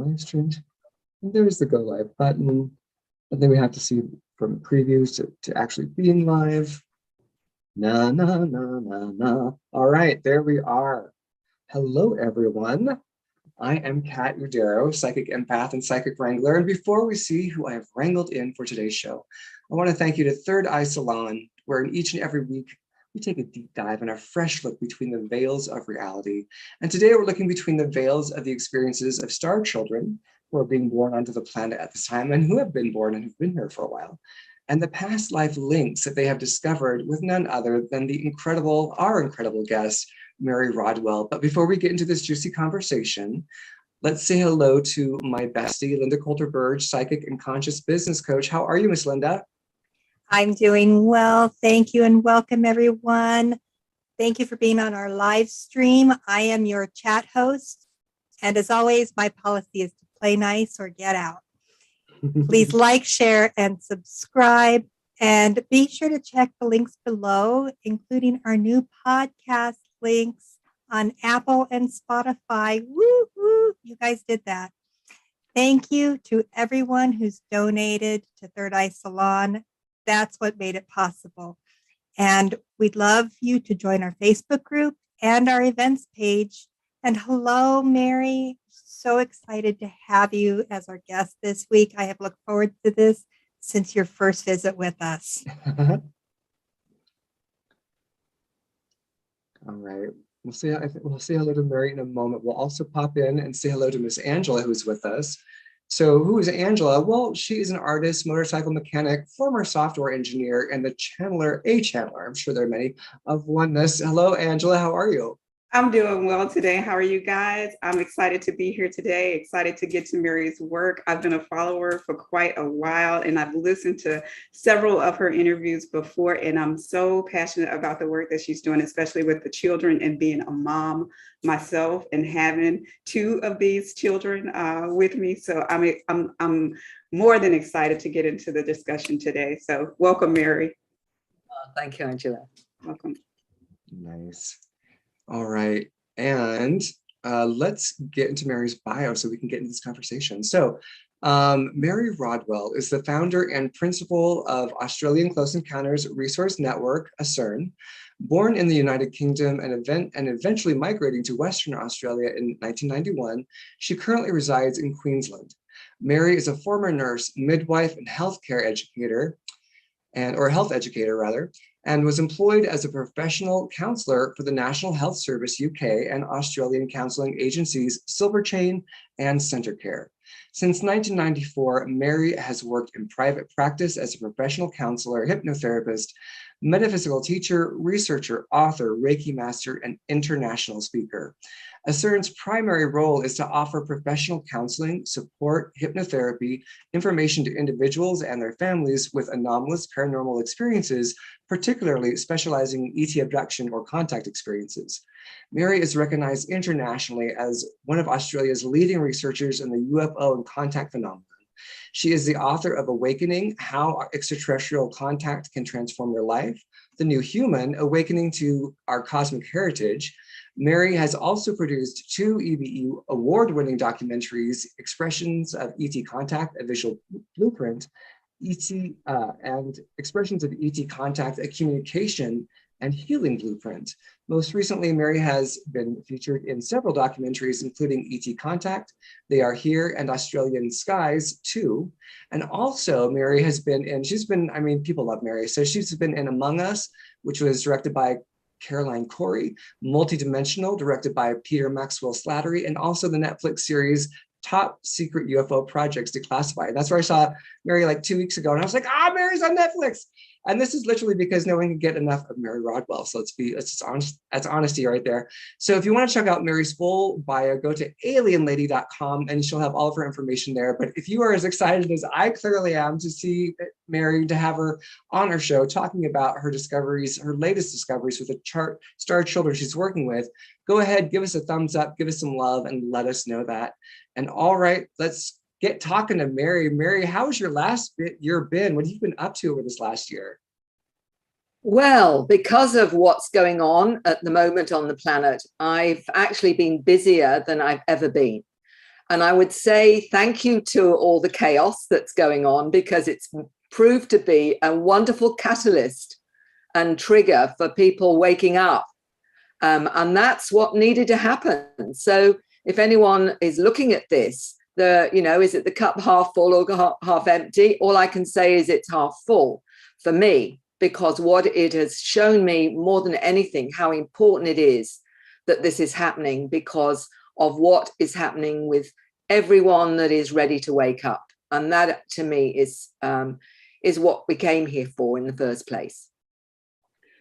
live streamed. And there's the go live button. And then we have to see from previews to actually being live. Na, na, na, na, na. All right, there we are. Hello, everyone. I am Kat Udero, psychic empath and psychic wrangler. And before we see who I have wrangled in for today's show, I want to thank you to Third Eye Salon, where in each and every week, we take a deep dive and a fresh look between the veils of reality. And today we're looking between the veils of the experiences of star children who are being born onto the planet at this time and who have been born and who've been here for a while, and the past life links that they have discovered with none other than our incredible guest, Mary Rodwell. But before we get into this juicy conversation, let's say hello to my bestie, Linda Coulter-Burge, psychic and conscious business coach. How are you, Miss Linda? I'm doing well. Thank you and welcome, everyone. Thank you for being on our live stream. I am your chat host. And as always, my policy is to play nice or get out. Please like, share, and subscribe. And be sure to check the links below, including our new podcast links on Apple and Spotify. Woo-hoo! You guys did that. Thank you to everyone who's donated to Third Eye Salon. That's what made it possible. And we'd love you to join our Facebook group and our events page. And hello, Mary. So excited to have you as our guest this week. I have looked forward to this since your first visit with us. All right. We'll say hello to Mary in a moment. We'll also pop in and say hello to Miss Angela, who's with us. So who is Angela? Well, she is an artist, motorcycle mechanic, former software engineer, and a channeler, I'm sure there are many, of oneness. Hello, Angela. How are you? I'm doing well today. How are you guys? I'm excited to be here today, excited to get to Mary's work. I've been a follower for quite a while, and I've listened to several of her interviews before, and I'm so passionate about the work that she's doing, especially with the children and being a mom myself and having two of these children with me. So I'm more than excited to get into the discussion today. So welcome, Mary. Thank you, Angela. Welcome. Nice. All right, and let's get into Mary's bio so we can get into this conversation. So Mary Rodwell is the founder and principal of Australian Close Encounters Resource Network, ACERN. Born in the United Kingdom and eventually migrating to Western Australia in 1991, she currently resides in Queensland. Mary is a former nurse, midwife, and healthcare educator, health educator rather, and was employed as a professional counselor for the National Health Service UK and Australian counseling agencies Silver Chain and Centrecare. Since 1994, Mary has worked in private practice as a professional counselor, hypnotherapist, metaphysical teacher, researcher, author, Reiki Master, and international speaker. ACERN's primary role is to offer professional counseling, support, hypnotherapy, information to individuals and their families with anomalous paranormal experiences, particularly specializing in ET abduction or contact experiences. Mary is recognized internationally as one of Australia's leading researchers in the UFO and Contact phenomenon. She is the author of Awakening: How Extraterrestrial Contact Can Transform Your Life, The New Human, Awakening to Our Cosmic Heritage. Mary has also produced 2 EBU award-winning documentaries, Expressions of ET Contact, A Visual Blueprint, and Expressions of ET Contact, A Communication and Healing Blueprint. Most recently, Mary has been featured in several documentaries, including ET Contact, They Are Here, and Australian Skies 2. And also Mary has been in, people love Mary. So she's been in Among Us, which was directed by Caroline Corey, Multidimensional, directed by Peter Maxwell Slattery, and also the Netflix series Top Secret UFO Projects Declassified. That's where I saw Mary like 2 weeks ago, and I was like, Mary's on Netflix. And this is literally because no one can get enough of Mary Rodwell. So that's honesty right there. So if you want to check out Mary's full bio, go to alienlady.com and she'll have all of her information there. But if you are as excited as I clearly am to see Mary, to have her on her show talking about her discoveries, her latest discoveries with the star children she's working with, go ahead, give us a thumbs up, give us some love, and let us know that. And all right, let's get talking to Mary. Mary, how has your last year been? What have you been up to over this last year? Well, because of what's going on at the moment on the planet, I've actually been busier than I've ever been. And I would say thank you to all the chaos that's going on, because it's proved to be a wonderful catalyst and trigger for people waking up. And that's what needed to happen. So if anyone is looking at this, is it the cup half full or half empty? All I can say is it's half full for me, because what it has shown me more than anything, how important it is that this is happening, because of what is happening with everyone that is ready to wake up. And that to me is what we came here for in the first place.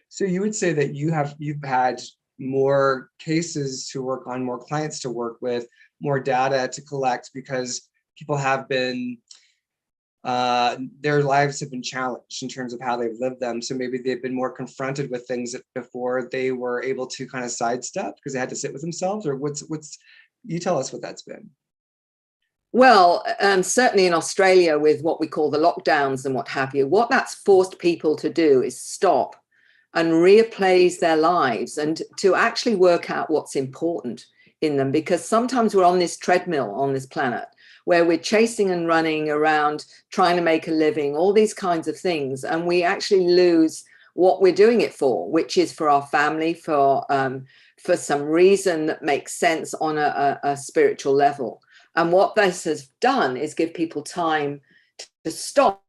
So you would say that you've had more cases to work on, more clients to work with, more data to collect, because people have been, their lives have been challenged in terms of how they've lived them. So maybe they've been more confronted with things that before they were able to kind of sidestep because they had to sit with themselves. Or what's you tell us what that's been. Well, certainly in Australia, with what we call the lockdowns and what have you, what that's forced people to do is stop and reappraise their lives and to actually work out what's important in them. Because sometimes we're on this treadmill on this planet where we're chasing and running around, trying to make a living, all these kinds of things. And we actually lose what we're doing it for, which is for our family, for some reason that makes sense on a spiritual level. And what this has done is give people time to stop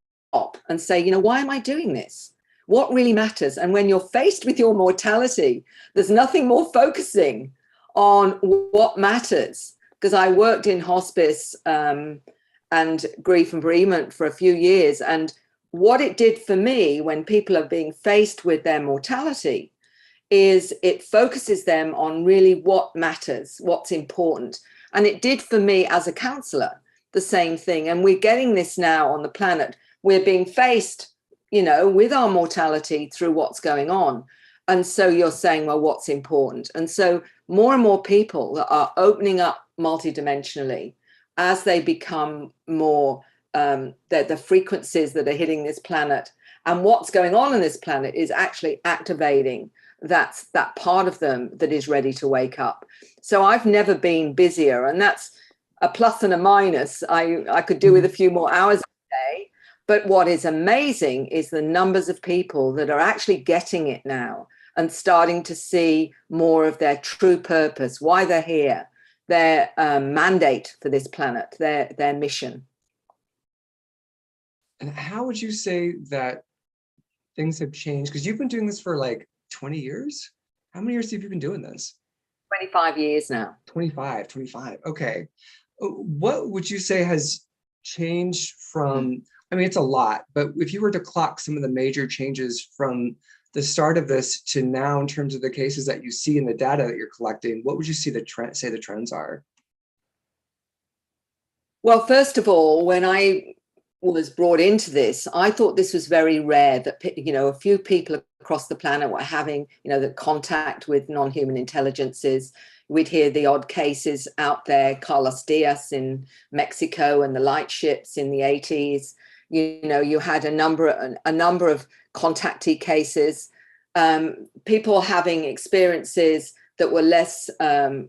and say, why am I doing this? What really matters? And when you're faced with your mortality, there's nothing more focusing on what matters. Because I worked in hospice and grief and bereavement for a few years. And what it did for me when people are being faced with their mortality is it focuses them on really what matters, what's important. And it did for me as a counselor, the same thing. And we're getting this now on the planet. We're being faced, with our mortality through what's going on. And so you're saying, well, what's important? And so more and more people are opening up multidimensionally as they become more, the frequencies that are hitting this planet. And what's going on this planet is actually activating that part of them that is ready to wake up. So I've never been busier, and that's a plus and a minus. I could do with a few more hours a day, but what is amazing is the numbers of people that are actually getting it now and starting to see more of their true purpose, why they're here, their mandate for this planet, their mission. And how would you say that things have changed? Because you've been doing this for like 20 years. How many years have you been doing this? 25 years now. 25. Okay. What would you say has changed from, it's a lot, but if you were to clock some of the major changes from the start of this to now in terms of the cases that you see in the data that you're collecting, what would you see the trends are? Well, first of all, when I was brought into this, I thought this was very rare that, a few people across the planet were having, the contact with non-human intelligences. We'd hear the odd cases out there, Carlos Diaz in Mexico and the light ships in the 80s. You had a number of contactee cases, people having experiences that were less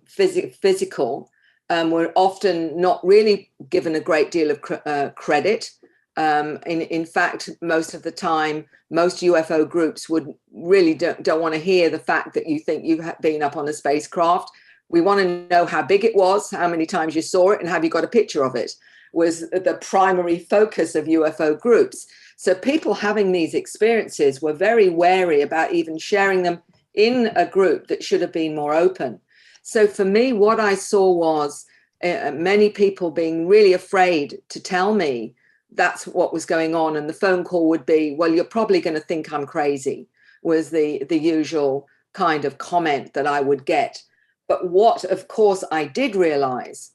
physical, were often not really given a great deal of credit. In fact, most of the time, most UFO groups would really don't want to hear the fact that you think you've been up on a spacecraft. We want to know how big it was, how many times you saw it, and have you got a picture of it, was the primary focus of UFO groups. So people having these experiences were very wary about even sharing them in a group that should have been more open. So for me, what I saw was many people being really afraid to tell me that's what was going on. And the phone call would be, well, you're probably going to think I'm crazy, was the usual kind of comment that I would get. But what, of course, I did realize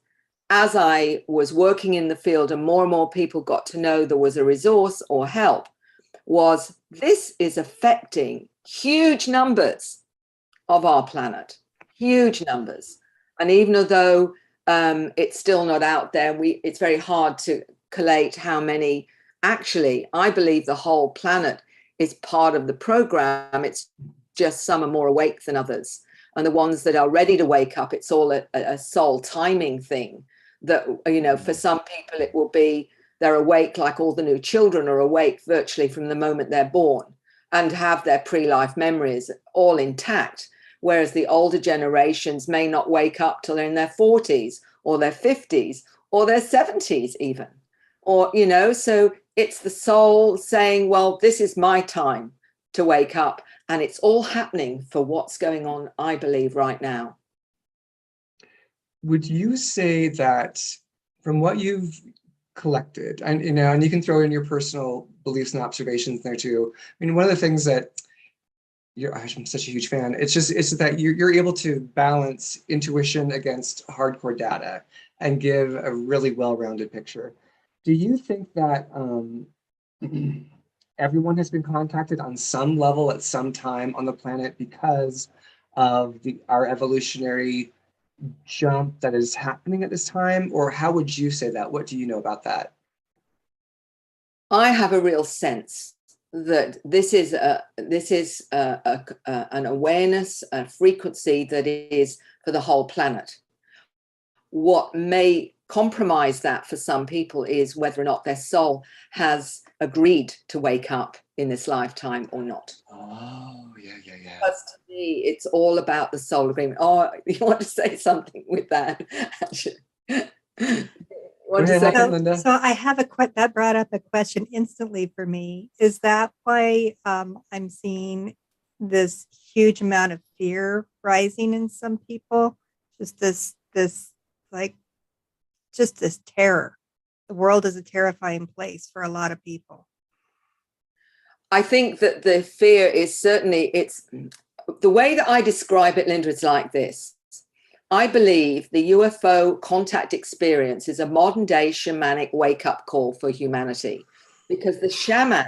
as I was working in the field and more people got to know there was a resource or help, was this is affecting huge numbers of our planet, huge numbers. And even though it's still not out there, it's very hard to collate how many. Actually, I believe the whole planet is part of the program. It's just some are more awake than others. And the ones that are ready to wake up, it's all a soul timing thing that, you know, for some people it will be they're awake like all the new children are awake virtually from the moment they're born and have their pre-life memories all intact, whereas the older generations may not wake up till they're in their 40s or their 50s or their 70s even. Or, you know, so it's the soul saying, well, this is my time to wake up, and it's all happening for what's going on, I believe, right now. Would you say that from what you've collected, and you know, and you can throw in your personal beliefs and observations there too. I mean, one of the things that I'm such a huge fan. It's that you're able to balance intuition against hardcore data and give a really well-rounded picture. Do you think that everyone has been contacted on some level at some time on the planet because of our evolutionary jump that is happening at this time? Or how would you say that? What do you know about that? I have a real sense that this is an awareness, a frequency that is for the whole planet. What may compromise that for some people is whether or not their soul has agreed to wake up in this lifetime or not. Oh, yeah. Because to me, it's all about the soul agreement. Oh, you want to say something with that? Linda. So I have that brought up a question instantly for me. Is that why I'm seeing this huge amount of fear rising in some people? Just this terror. The world is a terrifying place for a lot of people. I think that the fear is certainly, it's the way that I describe it, Linda, is like this. I believe the UFO contact experience is a modern day shamanic wake-up call for humanity, because the shaman,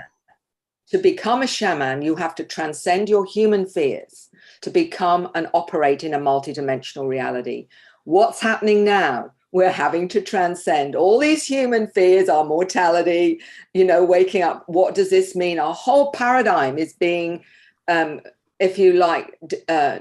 to become a shaman, you have to transcend your human fears to become and operate in a multidimensional reality. What's happening now? We're having to transcend all these human fears, our mortality, you know, waking up. What does this mean? Our whole paradigm is being, if you like,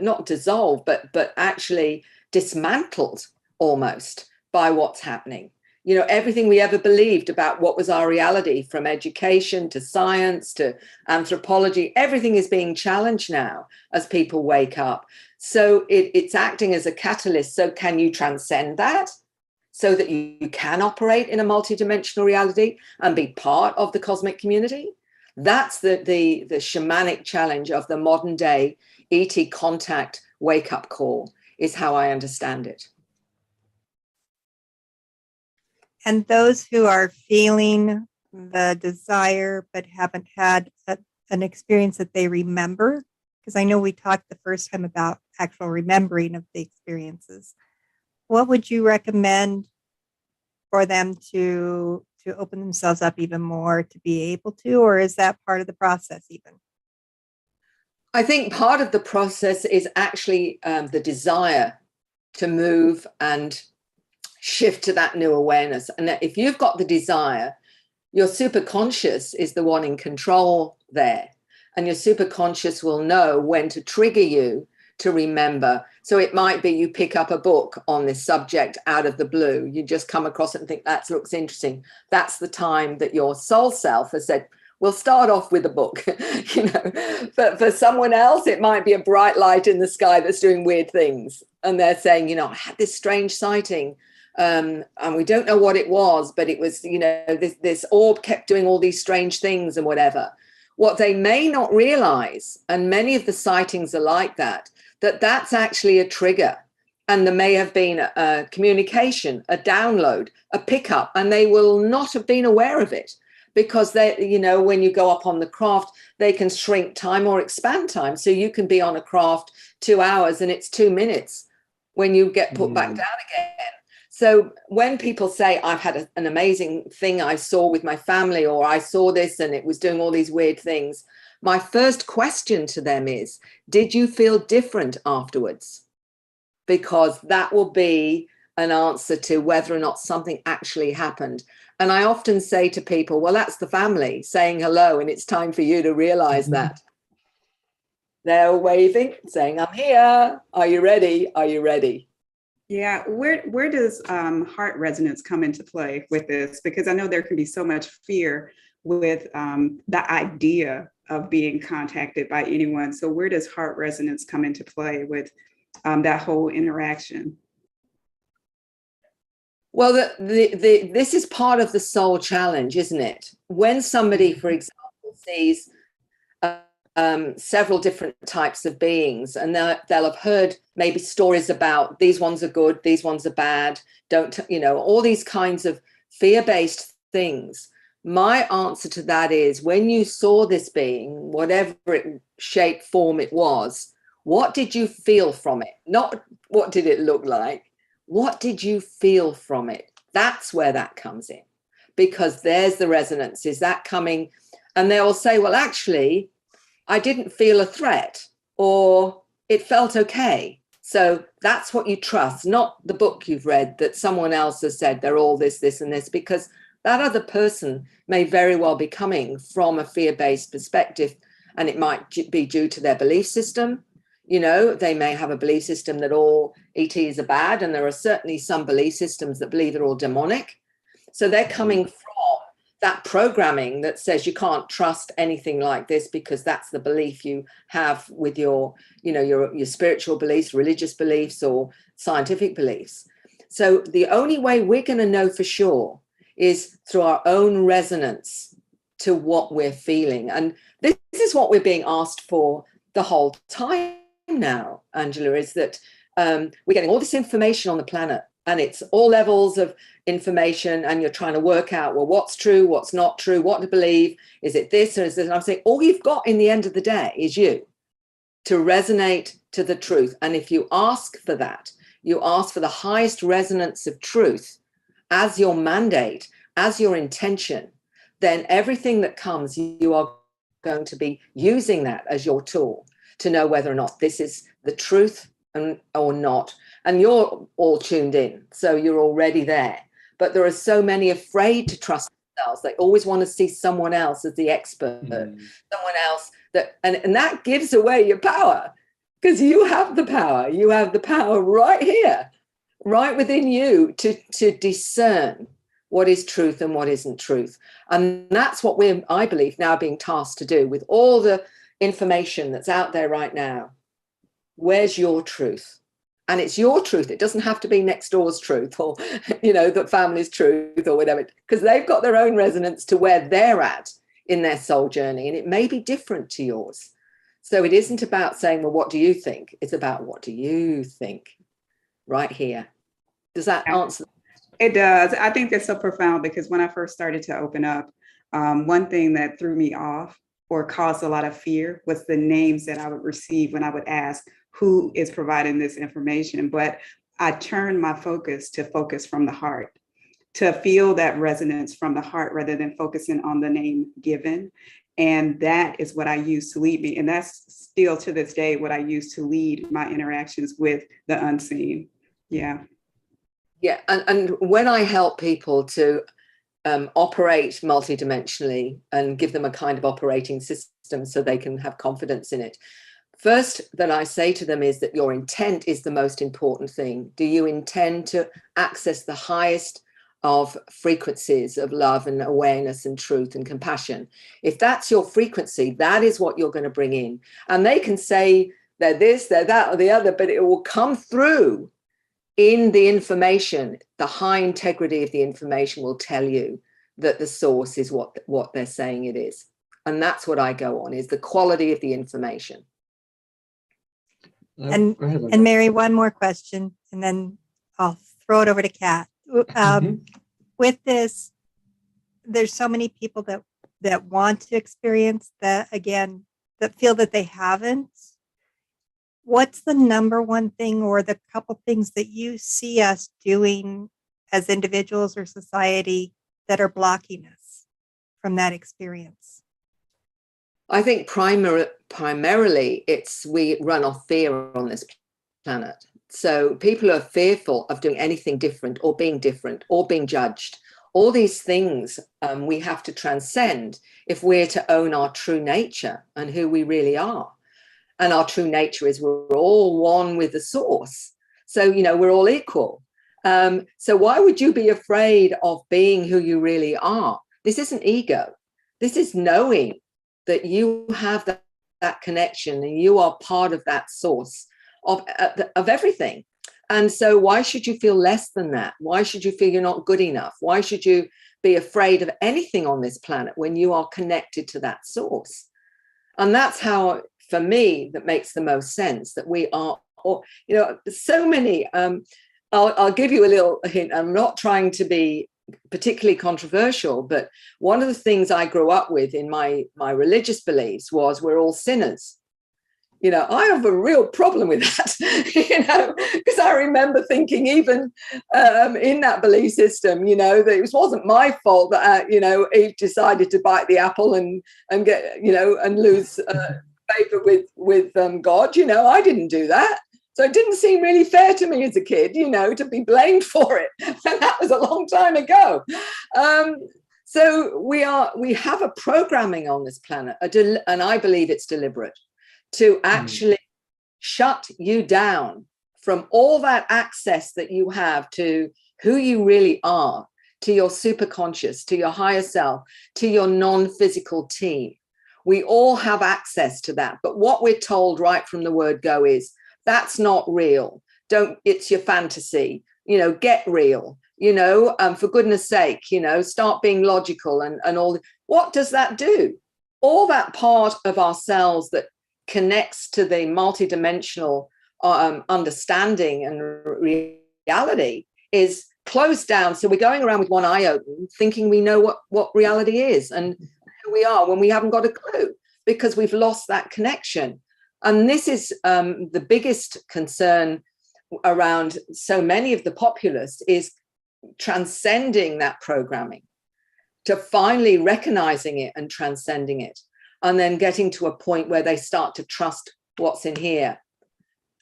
not dissolved, but actually dismantled almost by what's happening. You know, everything we ever believed about what was our reality, from education to science to anthropology, everything is being challenged now as people wake up. So it's acting as a catalyst. So can you transcend that so that you can operate in a multidimensional reality and be part of the cosmic community? That's the shamanic challenge of the modern day ET contact wake-up call, is how I understand it. And those who are feeling the desire but haven't had an experience that they remember, because I know we talked the first time about actual remembering of the experiences, what would you recommend for them to open themselves up even more to be able to, or is that part of the process even? I think part of the process is actually the desire to move and shift to that new awareness. And that if you've got the desire, your superconscious is the one in control there. And your superconscious will know when to trigger you to remember. So it might be you pick up a book on this subject out of the blue. You just come across it and think that looks interesting. That's the time that your soul self has said, we'll start off with a book. You know, but for someone else, it might be a bright light in the sky that's doing weird things. And they're saying, you know, I had this strange sighting. And we don't know what it was, but it was, you know, this orb kept doing all these strange things and whatever. What they may not realize, and many of the sightings are like that, that's actually a trigger. And there may have been a communication, a download, a pickup, and they will not have been aware of it, because they, you know, when you go up on the craft, they can shrink time or expand time. So you can be on a craft 2 hours and it's 2 minutes when you get put back down again. So when people say, I've had an amazing thing I saw with my family, or I saw this and it was doing all these weird things, my first question to them is, did you feel different afterwards? Because that will be an answer to whether or not something actually happened. And I often say to people, well, that's the family saying hello, and it's time for you to realize that. They're waving, saying, I'm here. Are you ready? Are you ready? Yeah, where does heart resonance come into play with this? Because I know there can be so much fear with the idea of being contacted by anyone. So where does heart resonance come into play with that whole interaction? Well, this is part of the soul challenge, isn't it? When somebody, for example, sees several different types of beings, and they'll have heard maybe stories about these ones are good, these ones are bad, all these kinds of fear-based things. My answer to that is, when you saw this being, whatever shape, form it was, what did you feel from it? Not what did it look like? What did you feel from it? That's where that comes in, because there's the resonance. Is that coming? And they will say, well, actually, I didn't feel a threat, or it felt okay. So that's what you trust, not the book you've read that someone else has said they're all this, this, and this, because that other person may very well be coming from a fear-based perspective, and it might be due to their belief system. They may have a belief system that all ETs are bad, and there are certainly some belief systems that believe they're all demonic. So they're coming from that programming that says you can't trust anything like this, because that's the belief you have with your spiritual beliefs, religious beliefs, or scientific beliefs. So the only way we're going to know for sure is through our own resonance to what we're feeling. And this is what we're being asked for the whole time now, Angela, is that we're getting all this information on the planet, and it's all levels of information, and you're trying to work out, well, what's true, what's not true, what to believe, is it this or is this? And I'm saying all you've got in the end of the day is you to resonate to the truth. And if you ask for that, you ask for the highest resonance of truth as your mandate, as your intention, then everything that comes, you are going to be using that as your tool to know whether or not this is the truth or not. And you're all tuned in, so you're already there. But there are so many afraid to trust themselves. They always want to see someone else as the expert, someone else and that gives away your power, because you have the power. You have the power right here, right within you, to discern what is truth and what isn't truth. And that's what we're, I believe, now being tasked to do with all the information that's out there right now. Where's your truth? And it's your truth. It doesn't have to be next door's truth, or, the family's truth, or whatever, because they've got their own resonance to where they're at in their soul journey. And it may be different to yours. So it isn't about saying, well, what do you think? It's about, what do you think right here? Does that answer? It does. I think that's so profound, because when I first started to open up, one thing that threw me off or caused a lot of fear was the names that I would receive when I would ask who is providing this information. But I turned my focus to focus from the heart, to feel that resonance from the heart rather than focusing on the name given. And that is what I use to lead me. And that's still to this day what I use to lead my interactions with the unseen. Yeah. Yeah. And when I help people to operate multidimensionally and give them a kind of operating system so they can have confidence in it, first that I say to them is that your intent is the most important thing. Do you intend to access the highest of frequencies of love and awareness and truth and compassion? If that's your frequency, that is what you're going to bring in. And they can say they're this, they're that, or the other, but it will come through in the information. The high integrity of the information will tell you that the source is what they're saying it is. And that's what I go on, is the quality of the information. And Mary, one more question, and then I'll throw it over to Kat. With this, there's so many people that want to experience that, again, that feel that they haven't. What's the number one thing, or the couple things that you see us doing as individuals or society that are blocking us from that experience? I think primarily we run off fear on this planet. So people are fearful of doing anything different, or being different, or being judged. All these things we have to transcend if we're to own our true nature and who we really are. And our true nature is we're all one with the source. So, you know, we're all equal. So why would you be afraid of being who you really are? This isn't ego. This is knowing that you have that connection and you are part of that source of everything. And so why should you feel less than that? Why should you feel you're not good enough? Why should you be afraid of anything on this planet when you are connected to that source? And that's how, for me, that makes the most sense, that we are, you know, so many, I'll give you a little hint. I'm not trying to be particularly controversial, but one of the things I grew up with in my religious beliefs was we're all sinners. You know, I have a real problem with that, you know, because I remember thinking even in that belief system, you know, that it wasn't my fault that, you know, Eve decided to bite the apple and get, you know, and lose favor with God. You know, I didn't do that. So it didn't seem really fair to me as a kid, you know, to be blamed for it. And that was a long time ago. So we have a programming on this planet, and I believe it's deliberate, to actually shut you down from all that access that you have to who you really are, to your superconscious, to your higher self, to your non-physical team. We all have access to that. But what we're told right from the word go is, that's not real. It's your fantasy, you know, get real, you know, for goodness sake, you know, start being logical and all. What does that do? All that part of ourselves that connects to the multidimensional understanding and reality is closed down. So we're going around with one eye open, thinking we know what reality is and who we are when we haven't got a clue, because we've lost that connection. And this is the biggest concern around so many of the populace, is transcending that programming, to finally recognizing it and transcending it, and then getting to a point where they start to trust what's in here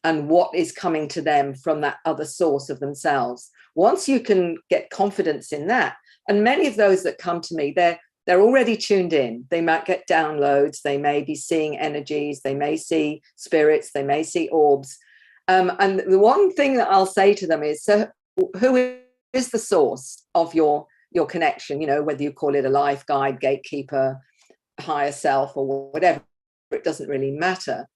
and what is coming to them from that other source of themselves. Once you can get confidence in that, and many of those that come to me, they're already tuned in. They might get downloads. They may be seeing energies. They may see spirits. They may see orbs. And the one thing that I'll say to them is, so who is the source of your connection? You know, whether you call it a life guide, gatekeeper, higher self, or whatever, it doesn't really matter.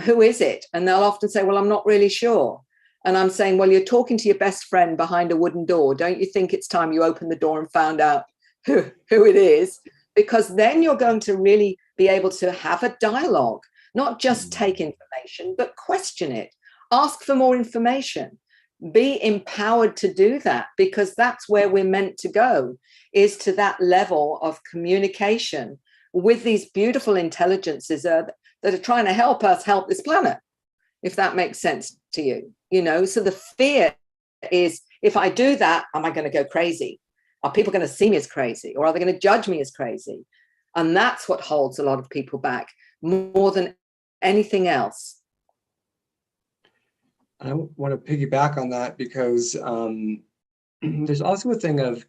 Who is it? And they'll often say, well, I'm not really sure. And I'm saying, well, you're talking to your best friend behind a wooden door. Don't you think it's time you opened the door and found out who it is? Because then you're going to really be able to have a dialogue, not just take information, but question it, ask for more information, be empowered to do that, because that's where we're meant to go, is to that level of communication with these beautiful intelligences that are trying to help us help this planet, if that makes sense to you. You know, so the fear is, if I do that, am I going to go crazy? Are people going to see me as crazy, or are they going to judge me as crazy? And that's what holds a lot of people back more than anything else. I want to piggyback on that, because there's also a thing of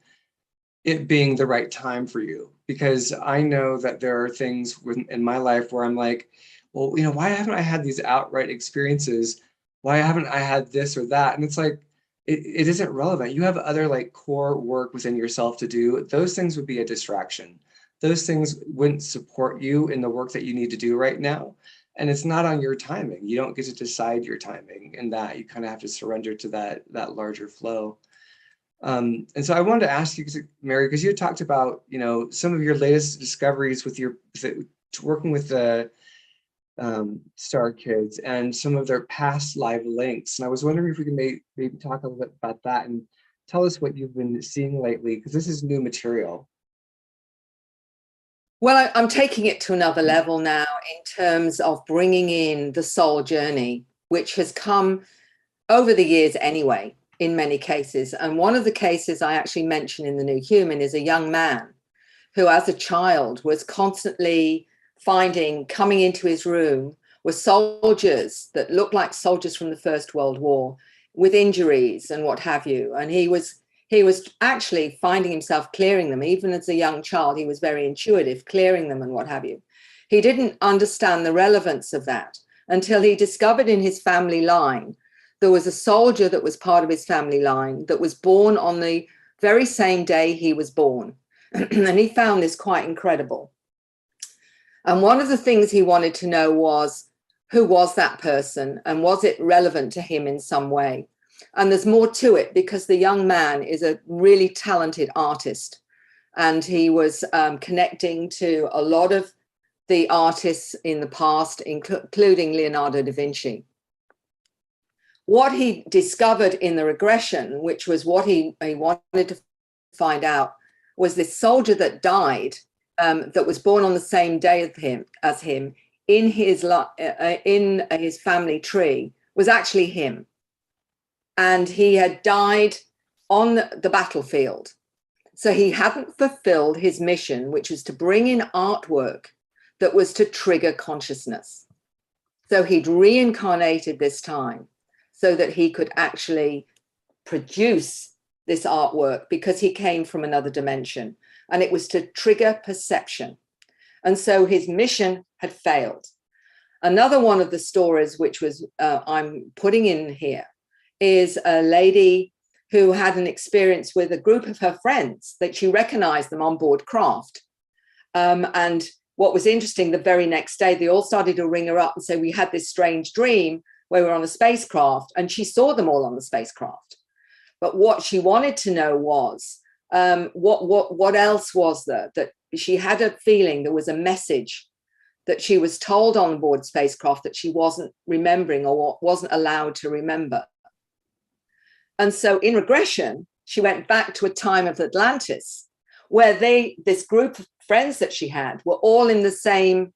it being the right time for you, because I know that there are things in my life where I'm like, well, you know, why haven't I had these outright experiences? Why haven't I had this or that? And it's like, it isn't relevant. You have other like core work within yourself to do. Those things would be a distraction. Those things wouldn't support you in the work that you need to do right now. And it's not on your timing. You don't get to decide your timing in that. You kind of have to surrender to that larger flow. And so I wanted to ask you, Mary, because you had talked about, you know, some of your latest discoveries with working with the Star Kids and some of their past live links. And I was wondering if we can maybe talk a little bit about that and tell us what you've been seeing lately, because this is new material. Well, I'm taking it to another level now in terms of bringing in the soul journey, which has come over the years anyway, in many cases. And one of the cases I actually mentioned in The New Human is a young man who, as a child, was constantly finding, coming into his room, were soldiers that looked like soldiers from the First World War with injuries and what have you. And he was actually finding himself clearing them. Even as a young child, he was very intuitive, clearing them and what have you. He didn't understand the relevance of that until he discovered in his family line there was a soldier that was part of his family line that was born on the very same day he was born. And he found this quite incredible. And one of the things he wanted to know was, who was that person and was it relevant to him in some way? And there's more to it, because the young man is a really talented artist, and he was connecting to a lot of the artists in the past, including Leonardo da Vinci. What he discovered in the regression, which was what he wanted to find out, was this soldier that died, that was born on the same day as him in his family tree, was actually him. And he had died on the battlefield. So he hadn't fulfilled his mission, which was to bring in artwork that was to trigger consciousness. So he'd reincarnated this time so that he could actually produce this artwork, because he came from another dimension, and it was to trigger perception. And so his mission had failed. Another one of the stories, which was I'm putting in here, is a lady who had an experience with a group of her friends that she recognized them on board craft. And what was interesting, the very next day, they all started to ring her up and say, we had this strange dream where we were on a spacecraft, and she saw them all on the spacecraft. But what she wanted to know was, what else was there? That she had a feeling there was a message that she was told on board spacecraft that she wasn't remembering or wasn't allowed to remember. And so in regression, she went back to a time of Atlantis, where this group of friends that she had were all in the same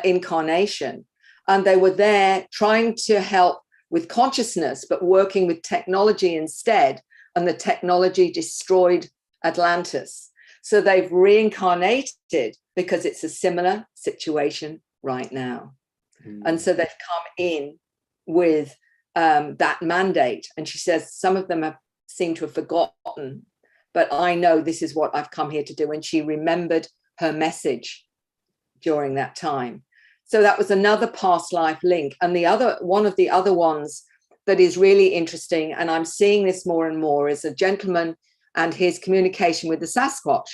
incarnation. And they were there trying to help with consciousness, but working with technology instead. And the technology destroyed Atlantis. So they've reincarnated because it's a similar situation right now. And so they've come in with that mandate. And she says some of them seem to have forgotten, but I know this is what I've come here to do. And she remembered her message during that time. So that was another past life link. And one of the other ones that is really interesting, and I'm seeing this more and more, is a gentleman and his communication with the Sasquatch.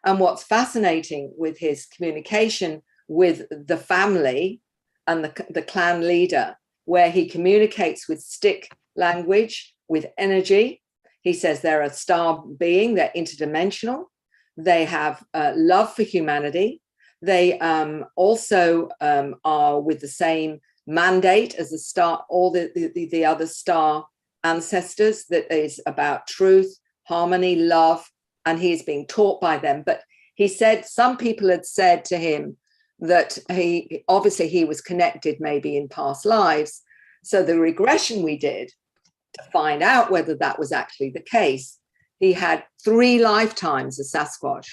And what's fascinating with his communication with the family and the clan leader, where he communicates with stick language, with energy. He says they're a star being, they're interdimensional, they have love for humanity. They also are with the same mandate as the star, all the other star ancestors, that is about truth, harmony, love, and he is being taught by them. But he said some people had said to him that he was connected maybe in past lives. So the regression we did to find out whether that was actually the case, he had 3 lifetimes as Sasquatch.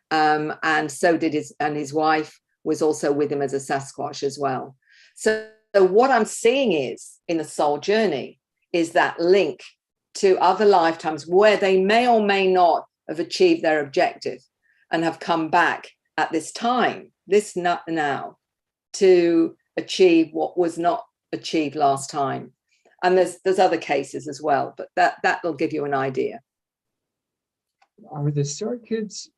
And so did his wife was also with him as a Sasquatch as well. So what I'm seeing is, in the soul journey, is that link to other lifetimes where they may or may not have achieved their objective and have come back at this time, now, to achieve what was not achieved last time. And there's other cases as well, but that'll give you an idea. Are the star kids,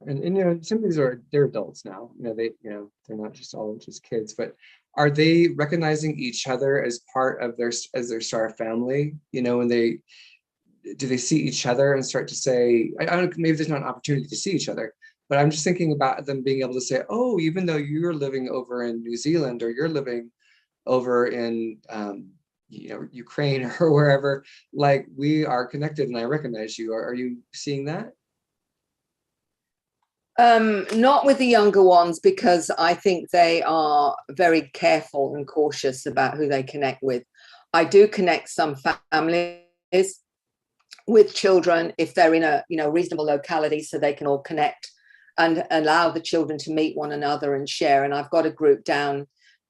and some of these they're adults now, they're not just all just kids, but are they recognizing each other as part of their star family? When do they see each other and start to say, I don't know, maybe there's not an opportunity to see each other, but I'm just thinking about them being able to say, oh, even though you're living over in New Zealand, or you're living over in Ukraine or wherever, like, we are connected and I recognize you. Are you seeing that? Not with the younger ones, because I think they are very careful and cautious about who they connect with. I do connect some families with children if they're in a reasonable locality, so they can all connect and allow the children to meet one another and share. And I've got a group down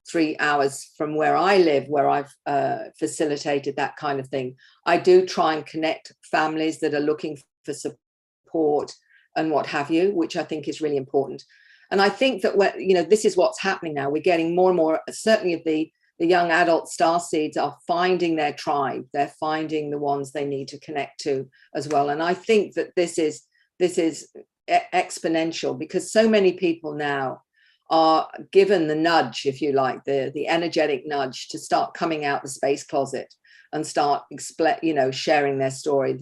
3 hours from where I live, where I've facilitated that kind of thing. I do try and connect families that are looking for support and what have you, which I think is really important. And I think that this is what's happening now. We're getting more and more, certainly of the the young adult starseeds are finding their tribe. They're finding the ones they need to connect to as well. And I think that this is exponential, because so many people now are given the nudge, if you like, the energetic nudge to start coming out the space closet and start sharing their story.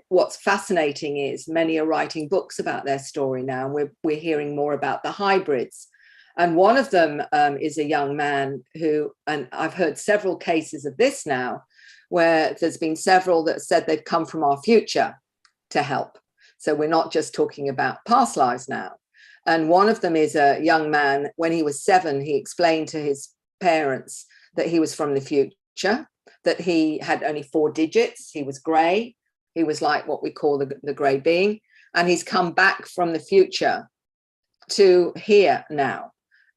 What's fascinating is many are writing books about their story now. We're hearing more about the hybrids. And one of them is a young man who, and I've heard several cases of this now, where there's been several that said they've come from our future to help. So we're not just talking about past lives now. And one of them is a young man, when he was 7, he explained to his parents that he was from the future, that he had only 4 digits, he was grey, he was like what we call the grey being, and he's come back from the future to here now.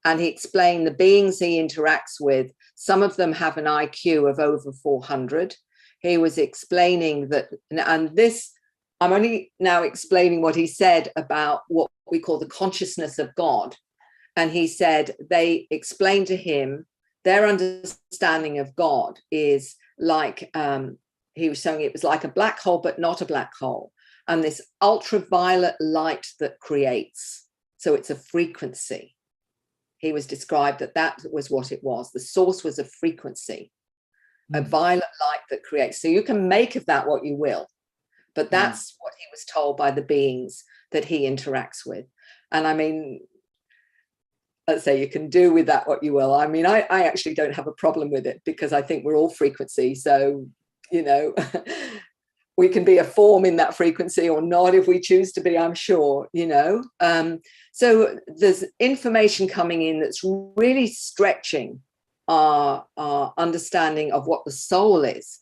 And he explained the beings he interacts with, some of them have an IQ of over 400. He was explaining that, and this, I'm only now explaining what he said about what we call the consciousness of God. And he said they explained to him their understanding of God is like, he was saying it was like a black hole, but not a black hole. And this ultraviolet light that creates. So it's a frequency. He was described that was what it was. The source was a frequency, a violet light that creates. So you can make of that what you will. But that's what he was told by the beings that he interacts with. And I mean, let's say you can do with that what you will. I mean, I actually don't have a problem with it, because I think we're all frequency. So, we can be a form in that frequency or not if we choose to be, I'm sure, So there's information coming in that's really stretching our understanding of what the soul is.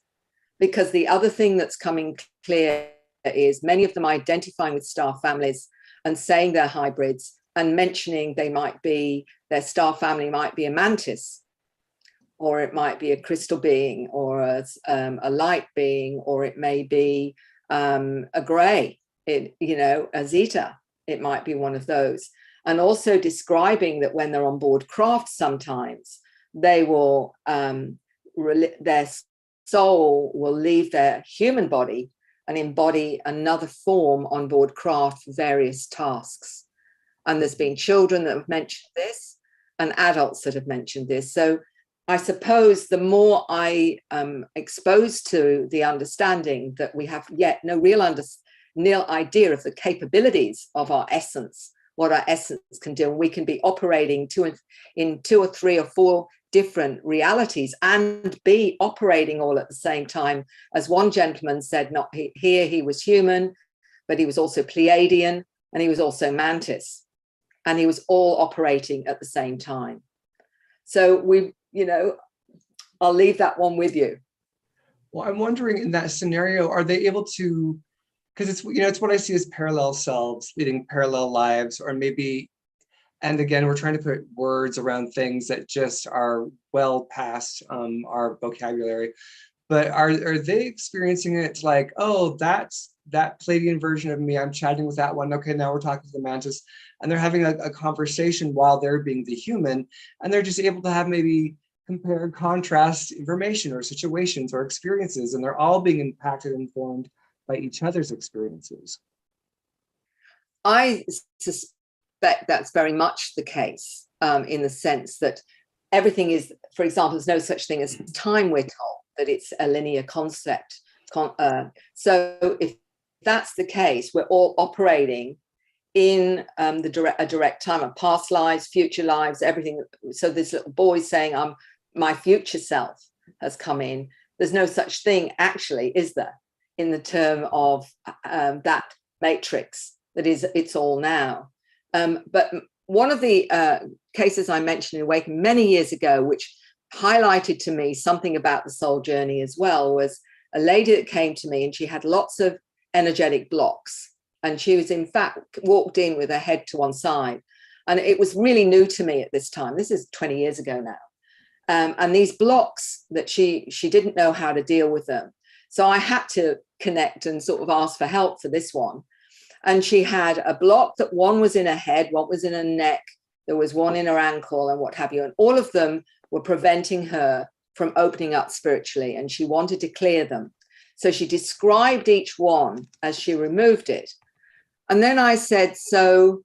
Because the other thing that's coming clear is many of them identifying with star families and saying they're hybrids and mentioning their star family might be a mantis, or it might be a crystal being, or a light being, or it may be a grey, a zeta. It might be one of those. And also describing that when they're on board craft, sometimes they will, their soul will leave their human body and embody another form on board craft for various tasks. And there's been children that have mentioned this and adults that have mentioned this. So I suppose the more I am exposed to the understanding that we have yet no real idea of the capabilities of our essence, what our essence can do, and we can be operating in 2 or 3 or 4 different realities and be operating all at the same time. As one gentleman said, he was human, but he was also Pleiadian, and he was also mantis, and he was all operating at the same time. So I'll leave that one with you. Well, I'm wondering, in that scenario, are they able to, because it's what I see as parallel selves leading parallel lives, or maybe, and again, we're trying to put words around things that just are well past our vocabulary, but are they experiencing it like, oh, that's that Pleiadian version of me, I'm chatting with that one, okay, now we're talking to the mantis, and they're having a conversation while they're being the human, and they're just able to have maybe compare and contrast information or situations or experiences, and they're all being impacted and informed by each other's experiences. I suspect that's very much the case, in the sense that everything is, for example, there's no such thing as time, we're told that it's a linear concept. So if that's the case, we're all operating in a direct time of past lives, future lives, everything. So this little boy saying, my future self has come in. There's no such thing, actually, is there, in the term of that matrix that is, it's all now. But one of the cases I mentioned in Awaken many years ago, which highlighted to me something about the soul journey as well, was a lady that came to me, and she had lots of energetic blocks. And she was, in fact, walked in with her head to one side. And it was really new to me at this time. This is 20 years ago now. And these blocks that she didn't know how to deal with them. So I had to connect and sort of ask for help for this one. And she had a block that one was in her head, one was in her neck, there was one in her ankle and what have you. And all of them were preventing her from opening up spiritually, and she wanted to clear them. So she described each one as she removed it. And then I said, so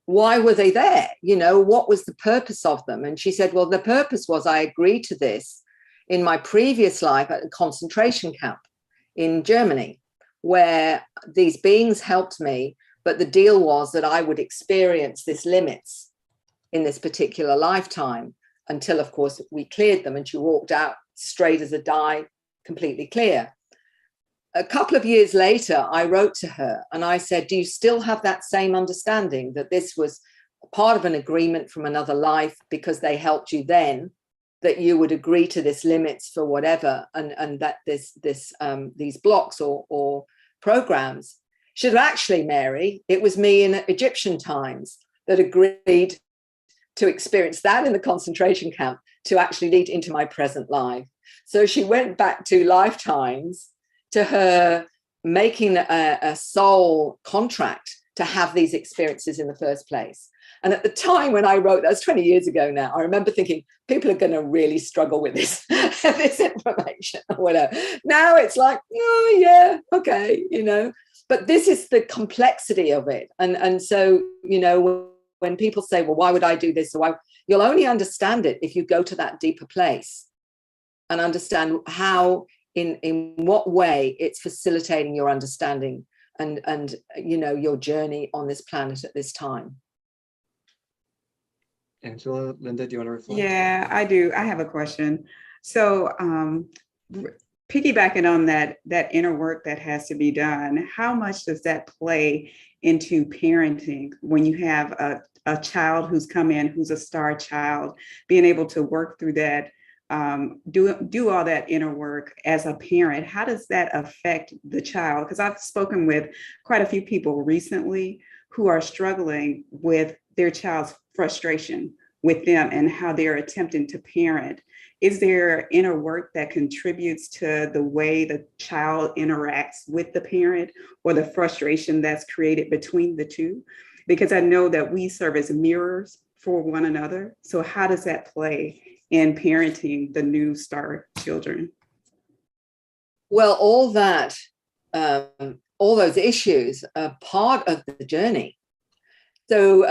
why were they there? You know, what was the purpose of them? And she said, well, the purpose was I agreed to this in my previous life at a concentration camp in Germany, where these beings helped me. But the deal was that I would experience this limits in this particular lifetime until, of course, we cleared them. And she walked out straight as a die, completely clear. A couple of years later, I wrote to her and I said, do you still have that same understanding that this was part of an agreement from another life because they helped you then, that you would agree to this limits for whatever, and that these blocks or programs should actually, Mary, it was me in Egyptian times that agreed to experience that in the concentration camp to actually lead into my present life. So she went back 2 lifetimes to her making a soul contract to have these experiences in the first place. And at the time when I wrote, that's 20 years ago now, I remember thinking people are going to really struggle with this, this information or whatever. Now it's like, oh yeah, okay, you know, but this is the complexity of it. And so, you know, when people say, well, why would I do this? Or you'll only understand it if you go to that deeper place and understand how, in what way it's facilitating your understanding and you know, your journey on this planet at this time. Angela, Linda, do you want to reflect? Yeah, I do. I have a question. So piggybacking on that inner work that has to be done, how much does that play into parenting when you have a child who's come in, who's a star child, being able to work through that, do all that inner work as a parent? How does that affect the child? Because I've spoken with quite a few people recently who are struggling with their child's frustration with them and how they're attempting to parent. Is there inner work that contributes to the way the child interacts with the parent, or the frustration that's created between the two? Because I know that we serve as mirrors for one another. So how does that play in parenting the new star children? Well, all that, all those issues are part of the journey. So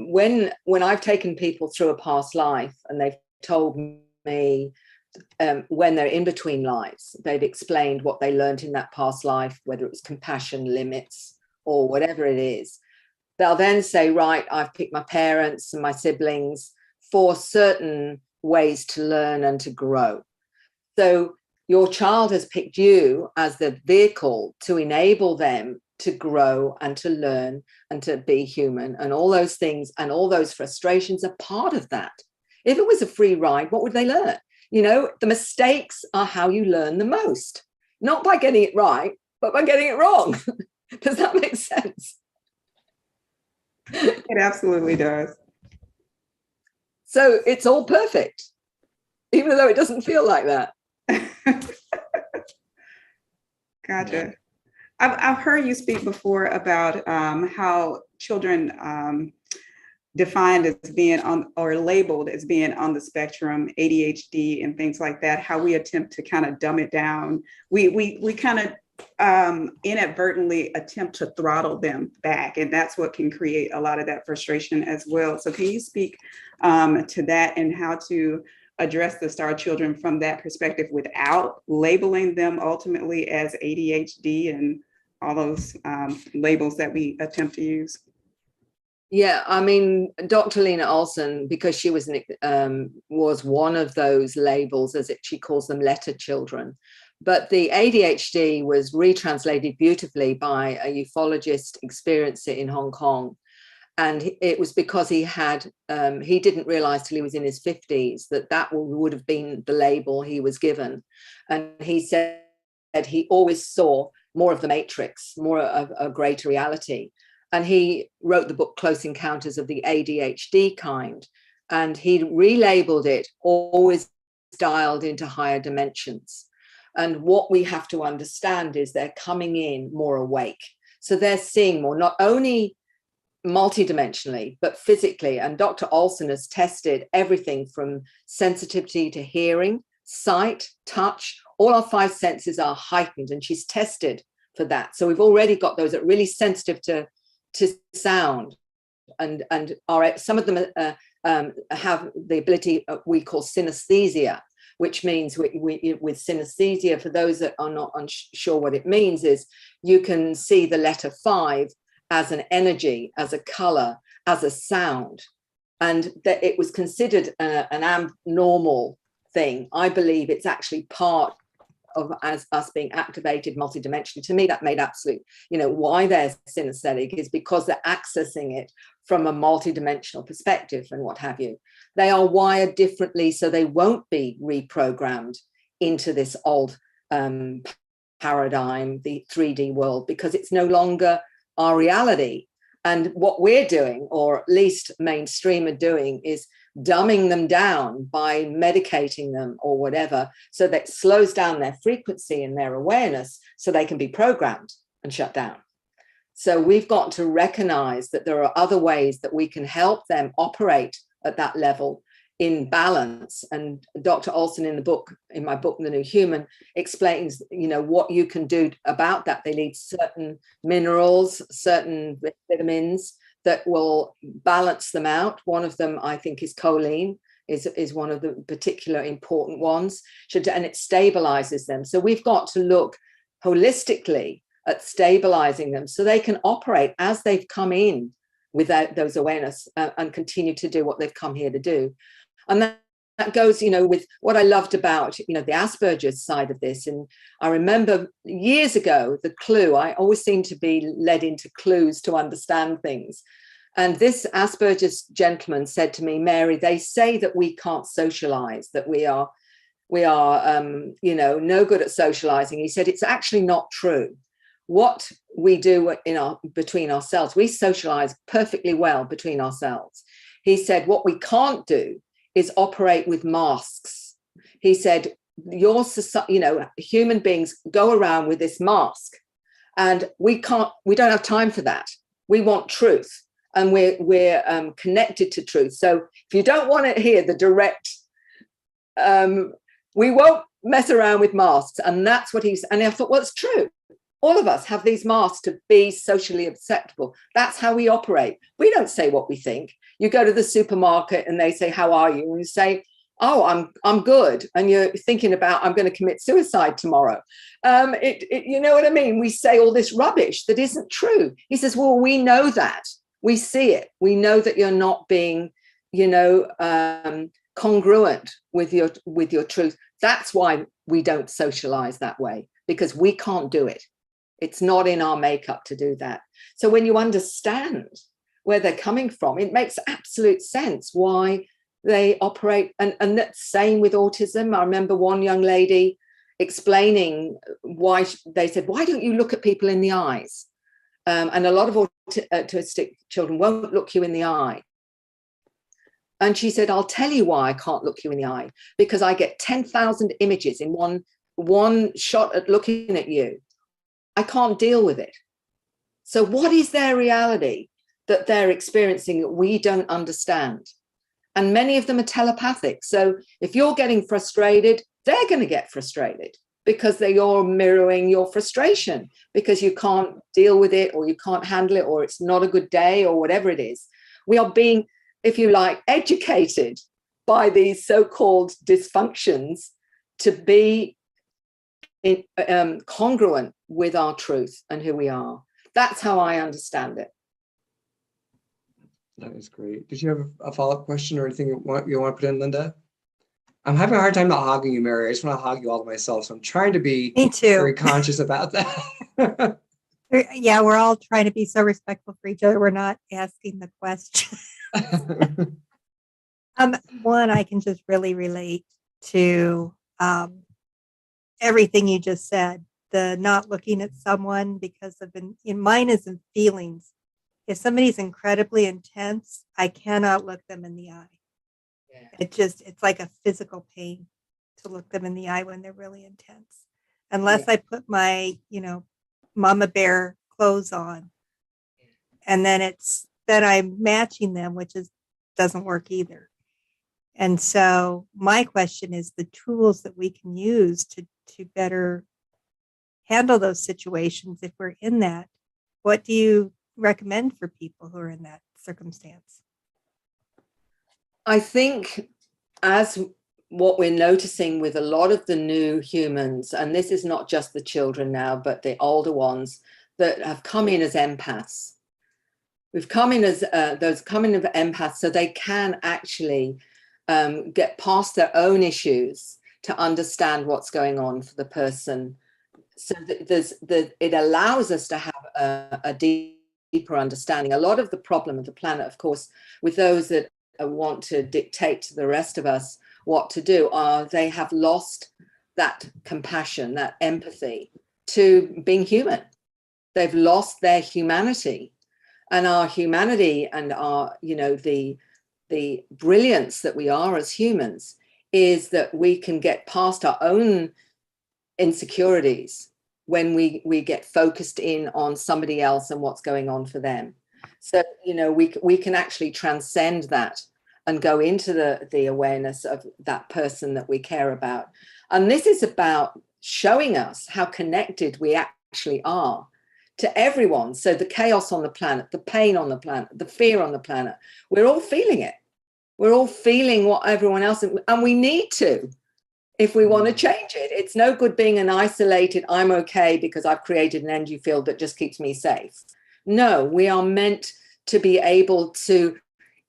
when I've taken people through a past life and they've told me when they're in between lives, they've explained what they learned in that past life, whether it was compassion, limits, or whatever it is. They'll then say, right, I've picked my parents and my siblings for certain ways to learn and to grow. So your child has picked you as the vehicle to enable them to grow and to learn and to be human, and all those things and all those frustrations are part of that. If it was a free ride, what would they learn? You know, the mistakes are how you learn the most, not by getting it right, but by getting it wrong. Does that make sense? It absolutely does. So it's all perfect, even though it doesn't feel like that. Gotcha. Yeah. I've heard you speak before about how children defined as being on, or labeled as being on the spectrum, ADHD and things like that, how we attempt to kind of dumb it down. We kind of inadvertently attempt to throttle them back, and that's what can create a lot of that frustration as well. So can you speak to that and how to address the star children from that perspective without labeling them ultimately as ADHD and all those labels that we attempt to use? Yeah, I mean, Dr. Lena Olson, because she was one of those labels, she calls them letter children. But the ADHD was retranslated beautifully by a ufologist experiencer in Hong Kong. And it was because he didn't realize till he was in his 50s that would have been the label he was given. And he said he always saw more of the matrix, more of a greater reality. And he wrote the book Close Encounters of the ADHD Kind. And he relabeled it always dialed into higher dimensions. And what we have to understand is they're coming in more awake. So they're seeing more, not only multidimensionally, but physically. And Dr. Olson has tested everything from sensitivity to hearing, sight, touch. All our five senses are heightened, and she's tested for that. So we've already got those that are really sensitive to sound, and some of them have the ability we call synesthesia, which means with synesthesia, for those that are not unsure what it means, is you can see the letter 5 as an energy, as a color, as a sound, and that it was considered an abnormal thing. I believe it's actually part of as us being activated multidimensionally. To me, that made absolute, why they're synesthetic is because they're accessing it from a multidimensional perspective and what have you. They are wired differently, so they won't be reprogrammed into this old paradigm, the 3D world, because it's no longer our reality. And what we're doing, or at least mainstream are doing, is dumbing them down by medicating them or whatever, so that slows down their frequency and their awareness so they can be programmed and shut down. So we've got to recognize that there are other ways that we can help them operate at that level in balance. And Dr. Olson in my book, The New Human, explains, what you can do about that. They need certain minerals, certain vitamins that will balance them out. One of them, I think, is choline, is one of the particular important ones, and it stabilizes them. So we've got to look holistically at stabilizing them so they can operate as they've come in without those awareness and continue to do what they've come here to do. And that goes, with what I loved about, the Asperger's side of this. And I remember years ago, the clue, I always seem to be led into clues to understand things. And this Asperger's gentleman said to me, Mary, they say that we can't socialize, that we are no good at socializing. He said, it's actually not true. What we do between ourselves, we socialize perfectly well between ourselves. He said, what we can't do is operate with masks. He said, human beings go around with this mask, and we don't have time for that. We want truth, and we're connected to truth. So if you don't want to hear the direct, we won't mess around with masks. And that's what and I thought, well, it's true. All of us have these masks to be socially acceptable. That's how we operate. We don't say what we think. You go to the supermarket and they say, how are you? And you say, oh, I'm good. And you're thinking about, I'm going to commit suicide tomorrow. You know what I mean? We say all this rubbish that isn't true. He says, well, we know that. We see it. We know that you're not being, congruent with your truth. That's why we don't socialize that way, because we can't do it. It's not in our makeup to do that. So when you understand where they're coming from, it makes absolute sense why they operate. And that's same with autism. I remember one young lady explaining why they said, why don't you look at people in the eyes? And a lot of autistic children won't look you in the eye. And she said, I'll tell you why I can't look you in the eye, because I get 10,000 images in one shot at looking at you. I can't deal with it. So what is their reality that they're experiencing that we don't understand? And many of them are telepathic. So if you're getting frustrated, they're going to get frustrated because you're mirroring your frustration because you can't deal with it, or you can't handle it, or it's not a good day, or whatever it is. We are being, if you like, educated by these so-called dysfunctions to be congruent with our truth and who we are. That's how I understand it. That is great. Did you have a follow-up question or anything you want to put in, Linda? I'm having a hard time not hogging you, Mary. I just want to hog you all to myself. So I'm trying to be Me too. very conscious about that. Yeah, we're all trying to be so respectful for each other. We're not asking the question. One, I can just really relate to everything you just said. The not looking at someone because of mine is in feelings. If somebody's incredibly intense, I cannot look them in the eye. Yeah. It's like a physical pain to look them in the eye when they're really intense. Unless I put my, mama bear clothes on. And then it's then I'm matching them, which doesn't work either. And so my question is the tools that we can use to better handle those situations if we're in that. What do you recommend for people who are in that circumstance? I think as what we're noticing with a lot of the new humans, and this is not just the children now, but the older ones that have come in as empaths. We've come in as those coming of empaths so they can actually get past their own issues to understand what's going on for the person. So it allows us to have a deeper understanding. A lot of the problem of the planet, of course, with those that want to dictate to the rest of us what to do, they have lost that compassion, that empathy to being human. They've lost their humanity. And our humanity and our, the brilliance that we are as humans is that we can get past our own insecurities when we get focused in on somebody else and what's going on for them. So, we can actually transcend that and go into the awareness of that person that we care about. And this is about showing us how connected we actually are to everyone. So the chaos on the planet, the pain on the planet, the fear on the planet, we're all feeling it. We're all feeling what everyone else, and we need to, if we want to change it. It's no good being an isolated, I'm okay because I've created an energy field that just keeps me safe. No, we are meant to be able to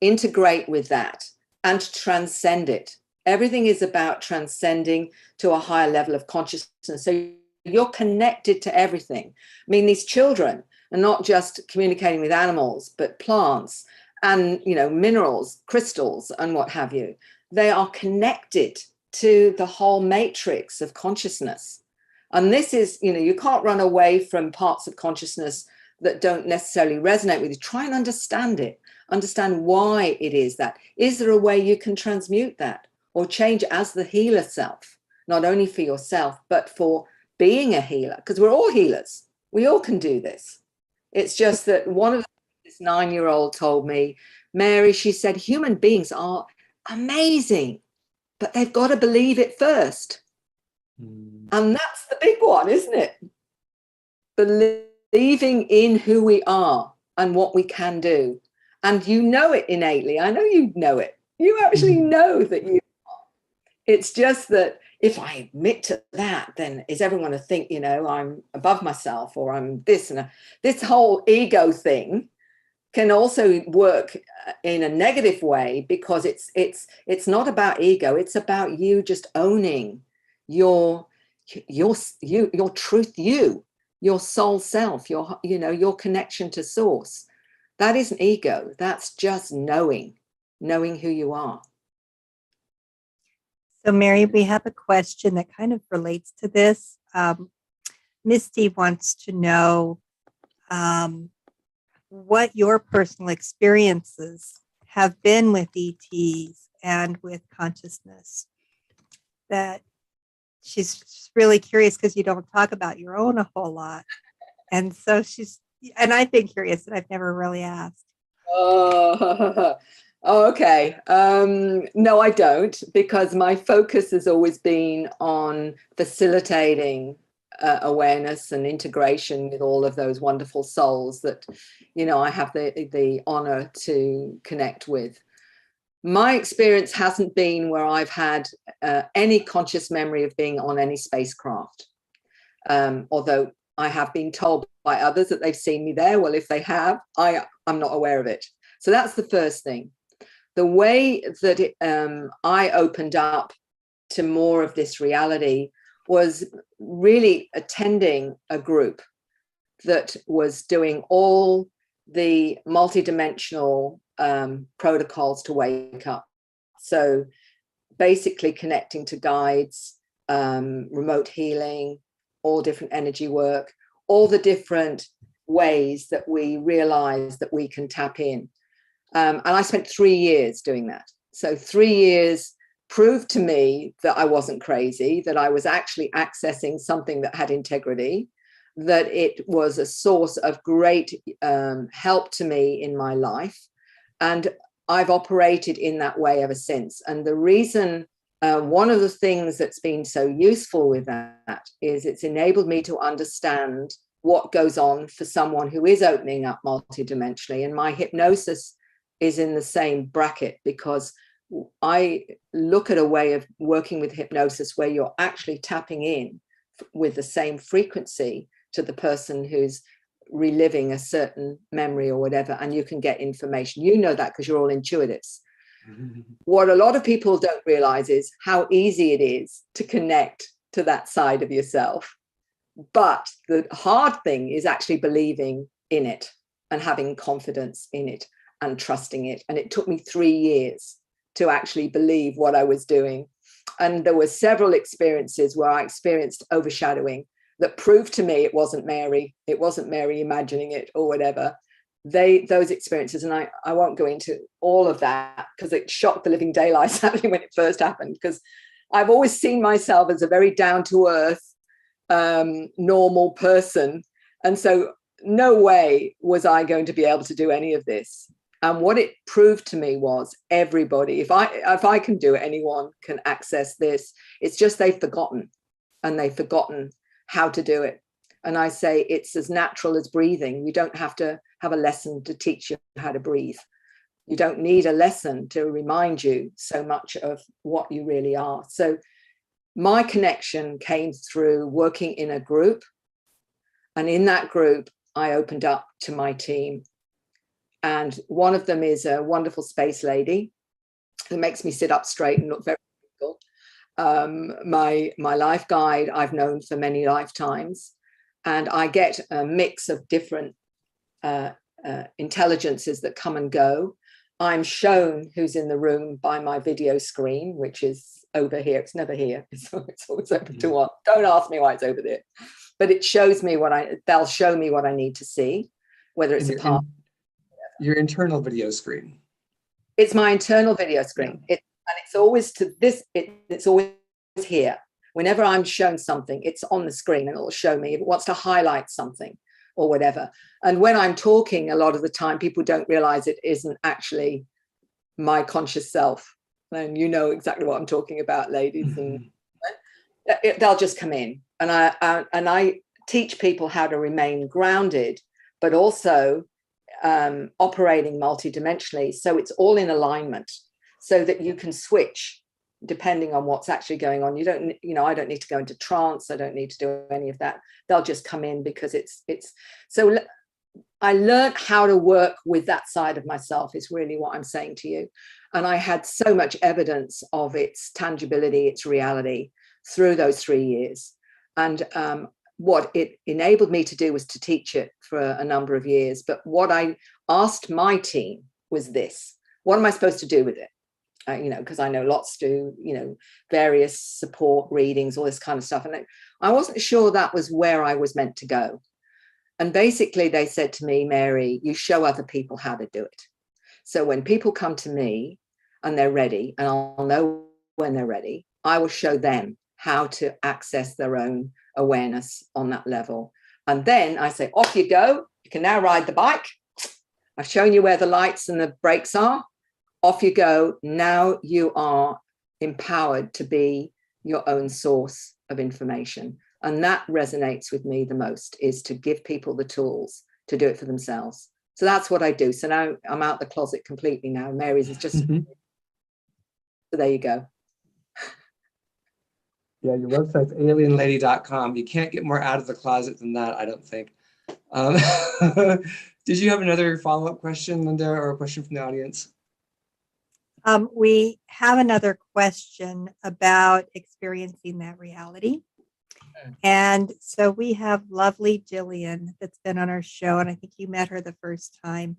integrate with that and transcend it. Everything is about transcending to a higher level of consciousness. So you're connected to everything. I mean, these children are not just communicating with animals, but plants and, minerals, crystals, and what have you. They are connected to the whole matrix of consciousness. And this is, you can't run away from parts of consciousness that don't necessarily resonate with you. Try and understand it. Understand why it is that. Is there a way you can transmute that or change as the healer self, not only for yourself, but for being a healer? Because we're all healers. We all can do this. It's just that this 9-year-old told me, Mary, she said, human beings are amazing, but they've got to believe it first. And that's the big one, isn't it? Believing in who we are and what we can do. And you know it innately. I know you know it. You actually know that you are. It's just that if I admit to that, then is everyone going to think, I'm above myself or I'm this and this whole ego thing can also work in a negative way because it's not about ego. It's about you just owning your truth, your soul self, your connection to source. That isn't ego. That's just knowing who you are. So, Mary, we have a question that kind of relates to this. Misty wants to know what your personal experiences have been with ETs and with consciousness. That she's really curious because you don't talk about your own a whole lot. And so and I've been curious and I've never really asked. Oh, okay. No, I don't, because my focus has always been on facilitating awareness and integration with all of those wonderful souls that, I have the honor to connect with. My experience hasn't been where I've had any conscious memory of being on any spacecraft, although I have been told by others that they've seen me there. Well, if they have, I'm not aware of it. So that's the first thing. The way that I opened up to more of this reality was really attending a group that was doing all the multidimensional protocols to wake up. So basically connecting to guides, remote healing, all different energy work, all the different ways that we realize that we can tap in. And I spent 3 years doing that. So 3 years proved to me that I wasn't crazy, that I was actually accessing something that had integrity. that it was a source of great help to me in my life. And I've operated in that way ever since. And the reason, one of the things that's been so useful with that is it's enabled me to understand what goes on for someone who is opening up multidimensionally. And my hypnosis is in the same bracket, because I look at a way of working with hypnosis where you're actually tapping in with the same frequency to the person who's reliving a certain memory or whatever, and you can get information. You know that because you're all intuitives. What a lot of people don't realize is how easy it is to connect to that side of yourself. But the hard thing is actually believing in it and having confidence in it and trusting it. And it took me 3 years to actually believe what I was doing. And there were several experiences where I experienced overshadowing that proved to me it wasn't Mary imagining it or whatever. Those experiences, and I won't go into all of that because it shocked the living daylights out of me when it first happened, because I've always seen myself as a very down-to-earth, normal person. And so no way was I going to be able to do any of this. And what it proved to me was everybody, if I can do it, anyone can access this. It's just they've forgotten, and they've forgotten how to do it. And I say it's as natural as breathing. You don't have to have a lesson to teach you how to breathe. You don't need a lesson to remind you so much of what you really are. So my connection came through working in a group. And in that group, I opened up to my team. And one of them is a wonderful space lady who makes me sit up straight and look very cool. My life guide I've known for many lifetimes. And I get a mix of different intelligences that come and go. I'm shown who's in the room by my video screen, which is over here. It's never here. It's always open to what? Don't ask me why it's over there. But it shows me they'll show me what I need to see, whether it's a part. Your internal video screen. It's my internal video screen. Yeah. It's always to this, it's always here. Whenever I'm shown something, it's on the screen and it'll show me if it wants to highlight something or whatever. And when I'm talking, a lot of the time, people don't realize it isn't actually my conscious self. And you know exactly what I'm talking about, ladies. And they'll just come in. And I teach people how to remain grounded, but also operating multidimensionally. So it's all in alignment so that you can switch depending on what's actually going on. I don't need to go into trance. I don't need to do any of that. They'll just come in because it's so I learned how to work with that side of myself is really what I'm saying to you. And I had so much evidence of its tangibility, its reality through those 3 years. And what it enabled me to do was to teach it for a number of years. But what I asked my team was this: what am I supposed to do with it? Because I know lots do, various support readings, all this kind of stuff. And I wasn't sure that was where I was meant to go. And basically they said to me, Mary, you show other people how to do it. So when people come to me and they're ready, and I'll know when they're ready, I will show them how to access their own awareness on that level. And then I say, off you go. You can now ride the bike. I've shown you where the lights and the brakes are. Off you go. Now you are empowered to be your own source of information. And that resonates with me the most, is to give people the tools to do it for themselves. So that's what I do. So now I'm out the closet completely now. Mary's is just, so there you go. Yeah, your website's alienlady.com. You can't get more out of the closet than that, I don't think. Did you have another follow-up question, Linda, or a question from the audience? We have another question about experiencing that reality. And so we have lovely Jillian that's been on our show, and I think you met her the first time,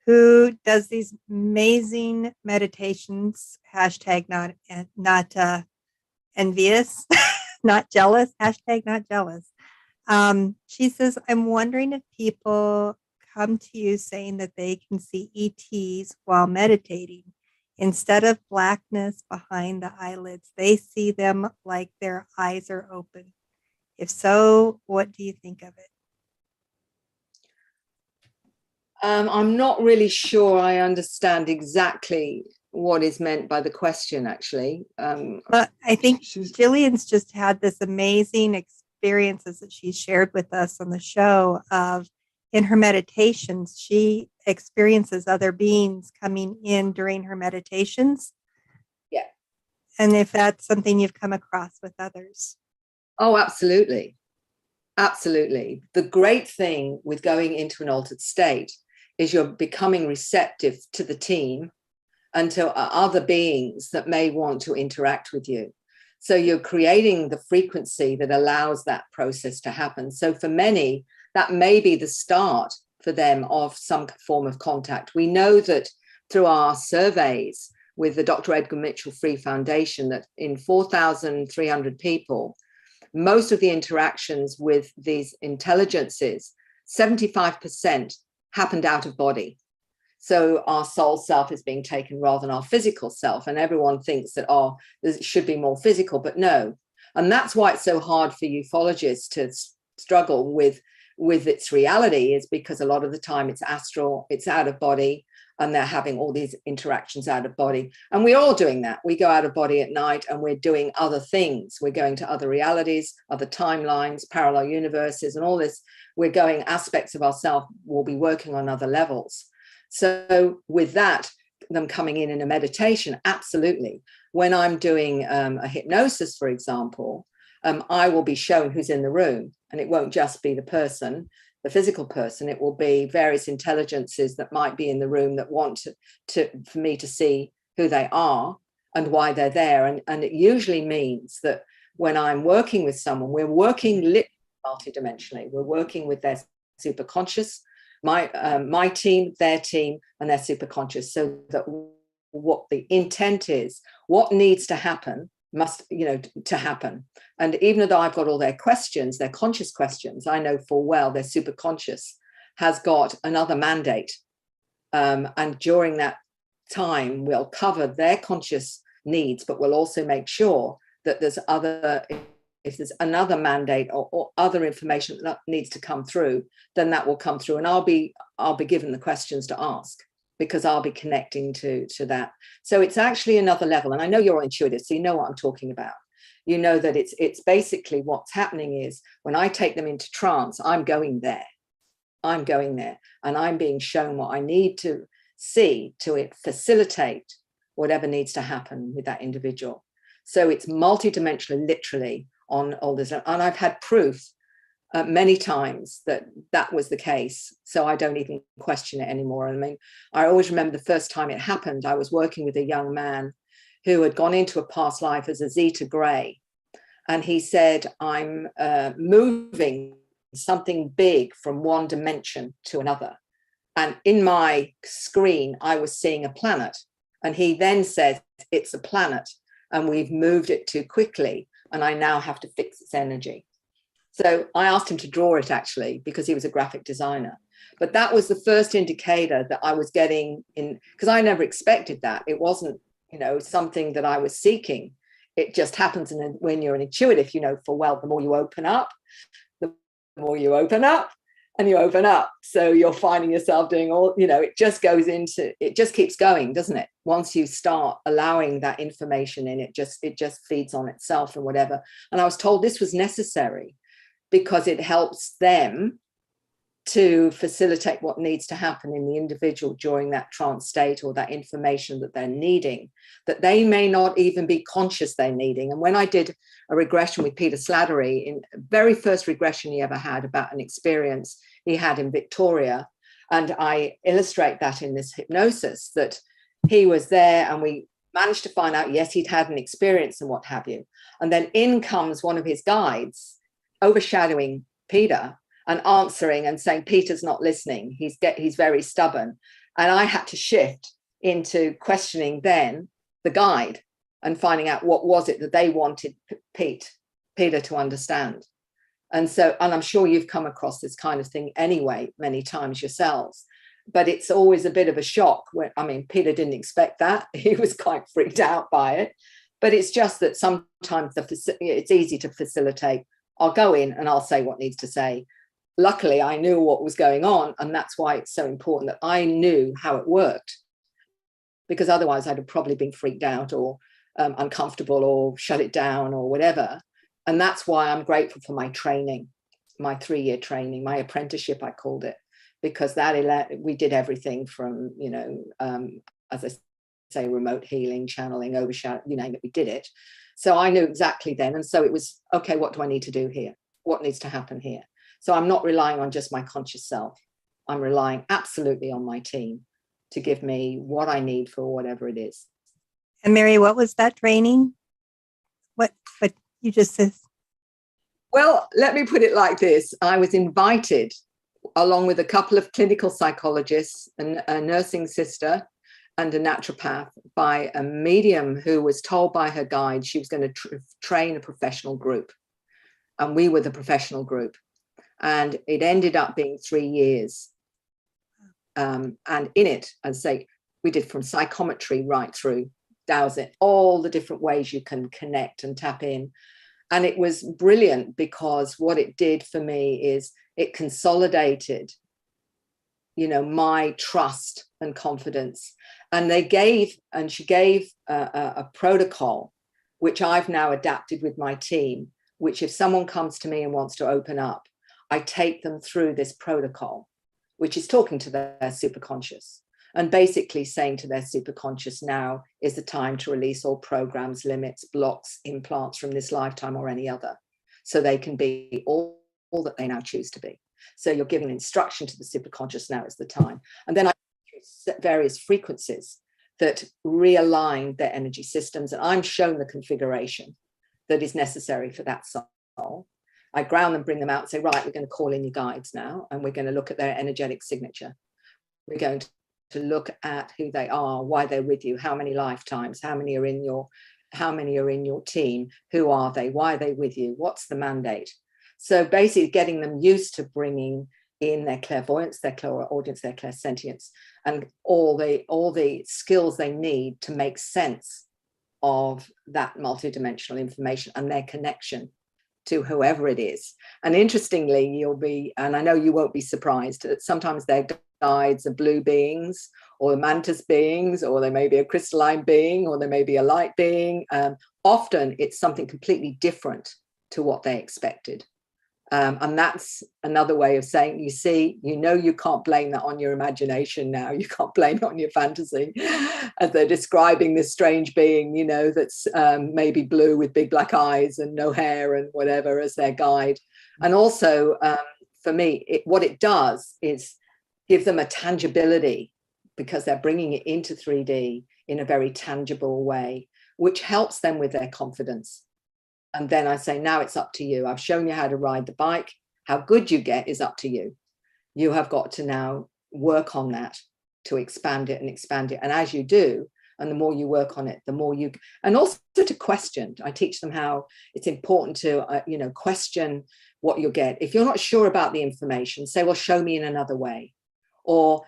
who does these amazing meditations, hashtag not envious, not jealous, hashtag not jealous. She says, I'm wondering if people come to you saying that they can see ETs while meditating. Instead of blackness behind the eyelids, they see them like their eyes are open. If so, what do you think of it? I'm not really sure I understand exactly what is meant by the question, actually. But I think Jillian's just had this amazing experiences that she shared with us on the show of in her meditations, she experiences other beings coming in during her meditations. Yeah. And if that's something you've come across with others. Oh, absolutely. Absolutely. The great thing with going into an altered state is you're becoming receptive to the team and to other beings that may want to interact with you. So you're creating the frequency that allows that process to happen. So for many, that may be the start for them of some form of contact. We know that through our surveys with the Dr. Edgar Mitchell Free Foundation, that in 4,300 people, most of the interactions with these intelligences, 75% happened out of body. So our soul self is being taken rather than our physical self. And everyone thinks that, oh, this should be more physical, but no. And that's why it's so hard for ufologists to struggle with its reality, is because a lot of the time it's astral, it's out of body, and they're having all these interactions out of body. And we're all doing that. We go out of body at night and we're doing other things. We're going to other realities, other timelines, parallel universes, and all this. We're going, aspects of ourselves will be working on other levels. So with that, them coming in a meditation, absolutely. When I'm doing a hypnosis, for example, I will be shown who's in the room, and it won't just be the person, the physical person. It will be various intelligences that might be in the room that want for me to see who they are and why they're there. And it usually means that when I'm working with someone, we're working literally multidimensionally. We're working with their superconscious, my team, their team, and their superconscious, so that what the intent is, what needs to happen, must, to happen. And even though I've got all their questions, their conscious questions, I know full well their superconscious has got another mandate. And during that time, we'll cover their conscious needs, but we'll also make sure that if there's another mandate or other information that needs to come through, then that will come through. And I'll be given the questions to ask, because I'll be connecting to that. So it's actually another level. And I know you're intuitive, so you know what I'm talking about. You know that it's basically what's happening is when I take them into trance, I'm going there. And I'm being shown what I need to see to facilitate whatever needs to happen with that individual. So it's multidimensional, literally, on all this. And I've had proof many times that was the case. So I don't even question it anymore. I mean, I always remember the first time it happened, I was working with a young man who had gone into a past life as a Zeta Gray. And he said, I'm moving something big from one dimension to another. And in my screen, I was seeing a planet. And he then said, it's a planet, and we've moved it too quickly, and I now have to fix its energy. So I asked him to draw it, actually, because he was a graphic designer. But that was the first indicator that I was getting in, because I never expected that. It wasn't, something that I was seeking. It just happens. And when you're an intuitive, full well, the more you open up, and you open up. So you're finding yourself doing all, it just goes into, it just keeps going, doesn't it? Once you start allowing that information in, it just feeds on itself and whatever. And I was told this was necessary because it helps them to facilitate what needs to happen in the individual during that trance state, or that information that they're needing, that they may not even be conscious they're needing. And when I did a regression with Peter Slattery, in very first regression he ever had about an experience he had in Victoria, and I illustrate that in this hypnosis, that he was there and we managed to find out, yes, he'd had an experience and what have you. And then in comes one of his guides, overshadowing Peter and answering and saying, Peter's not listening. He's very stubborn. And I had to shift into questioning then the guide and finding out what was it that they wanted Peter to understand. And I'm sure you've come across this kind of thing anyway, many times yourselves, but it's always a bit of a shock. Peter didn't expect that. He was quite freaked out by it, but it's just that sometimes it's easy to facilitate. I'll go in and I'll say what needs to say. luckily I knew what was going on, and that's why it's so important that I knew how it worked, because otherwise I'd have probably been freaked out or uncomfortable or shut it down or whatever. And that's why I'm grateful for my training, my 3-year training, my apprenticeship, I called it, because we did everything from, as I say, remote healing, channeling, overshadow, you name it, we did it. So I knew exactly then. And so it was, okay, what do I need to do here? What needs to happen here? So I'm not relying on just my conscious self. I'm relying absolutely on my team to give me what I need for whatever it is. And Mary, what was that training? What you just said? Well, let me put it like this. I was invited, along with a couple of clinical psychologists, and a nursing sister and a naturopath, by a medium who was told by her guide she was going to train a professional group. And we were the professional group. And it ended up being 3 years. And in it, as I say, we did from psychometry right through dowsing, all the different ways you can connect and tap in. And it was brilliant, because what it did for me is it consolidated, my trust and confidence. And she gave a protocol, which I've now adapted with my team, which if someone comes to me and wants to open up, I take them through this protocol, which is talking to their superconscious and basically saying to their superconscious, now is the time to release all programs, limits, blocks, implants from this lifetime or any other, so they can be all that they now choose to be. So you're giving instruction to the superconscious, now is the time. And then I set various frequencies that realign their energy systems. And I'm shown the configuration that is necessary for that soul. I ground them, bring them out and say, right, we're going to call in your guides now, and we're going to look at their energetic signature. We're going to look at who they are, why they're with you, how many lifetimes, how many are in your team, who are they, why are they with you, what's the mandate. So basically getting them used to bringing in their clairvoyance, their clairaudience, their clairsentience, and all the skills they need to make sense of that multidimensional information and their connection to whoever it is. And interestingly, and I know you won't be surprised, that sometimes their guides are blue beings, or the mantis beings, or they may be a crystalline being, or they may be a light being. Often it's something completely different to what they expected. And that's another way of saying, you see, you can't blame that on your imagination now. You can't blame it on your fantasy. As they're describing this strange being, that's maybe blue with big black eyes and no hair and whatever as their guide. And also, for me, what it does is give them a tangibility, because they're bringing it into 3D in a very tangible way, which helps them with their confidence. And then I say, now it's up to you. I've shown you how to ride the bike. How good you get is up to you. You have got to now work on that to expand it and expand it. And as you do, and the more you work on it, the more you, and also to question. I teach them how it's important to, question what you get. If you're not sure about the information, say, well, show me in another way, or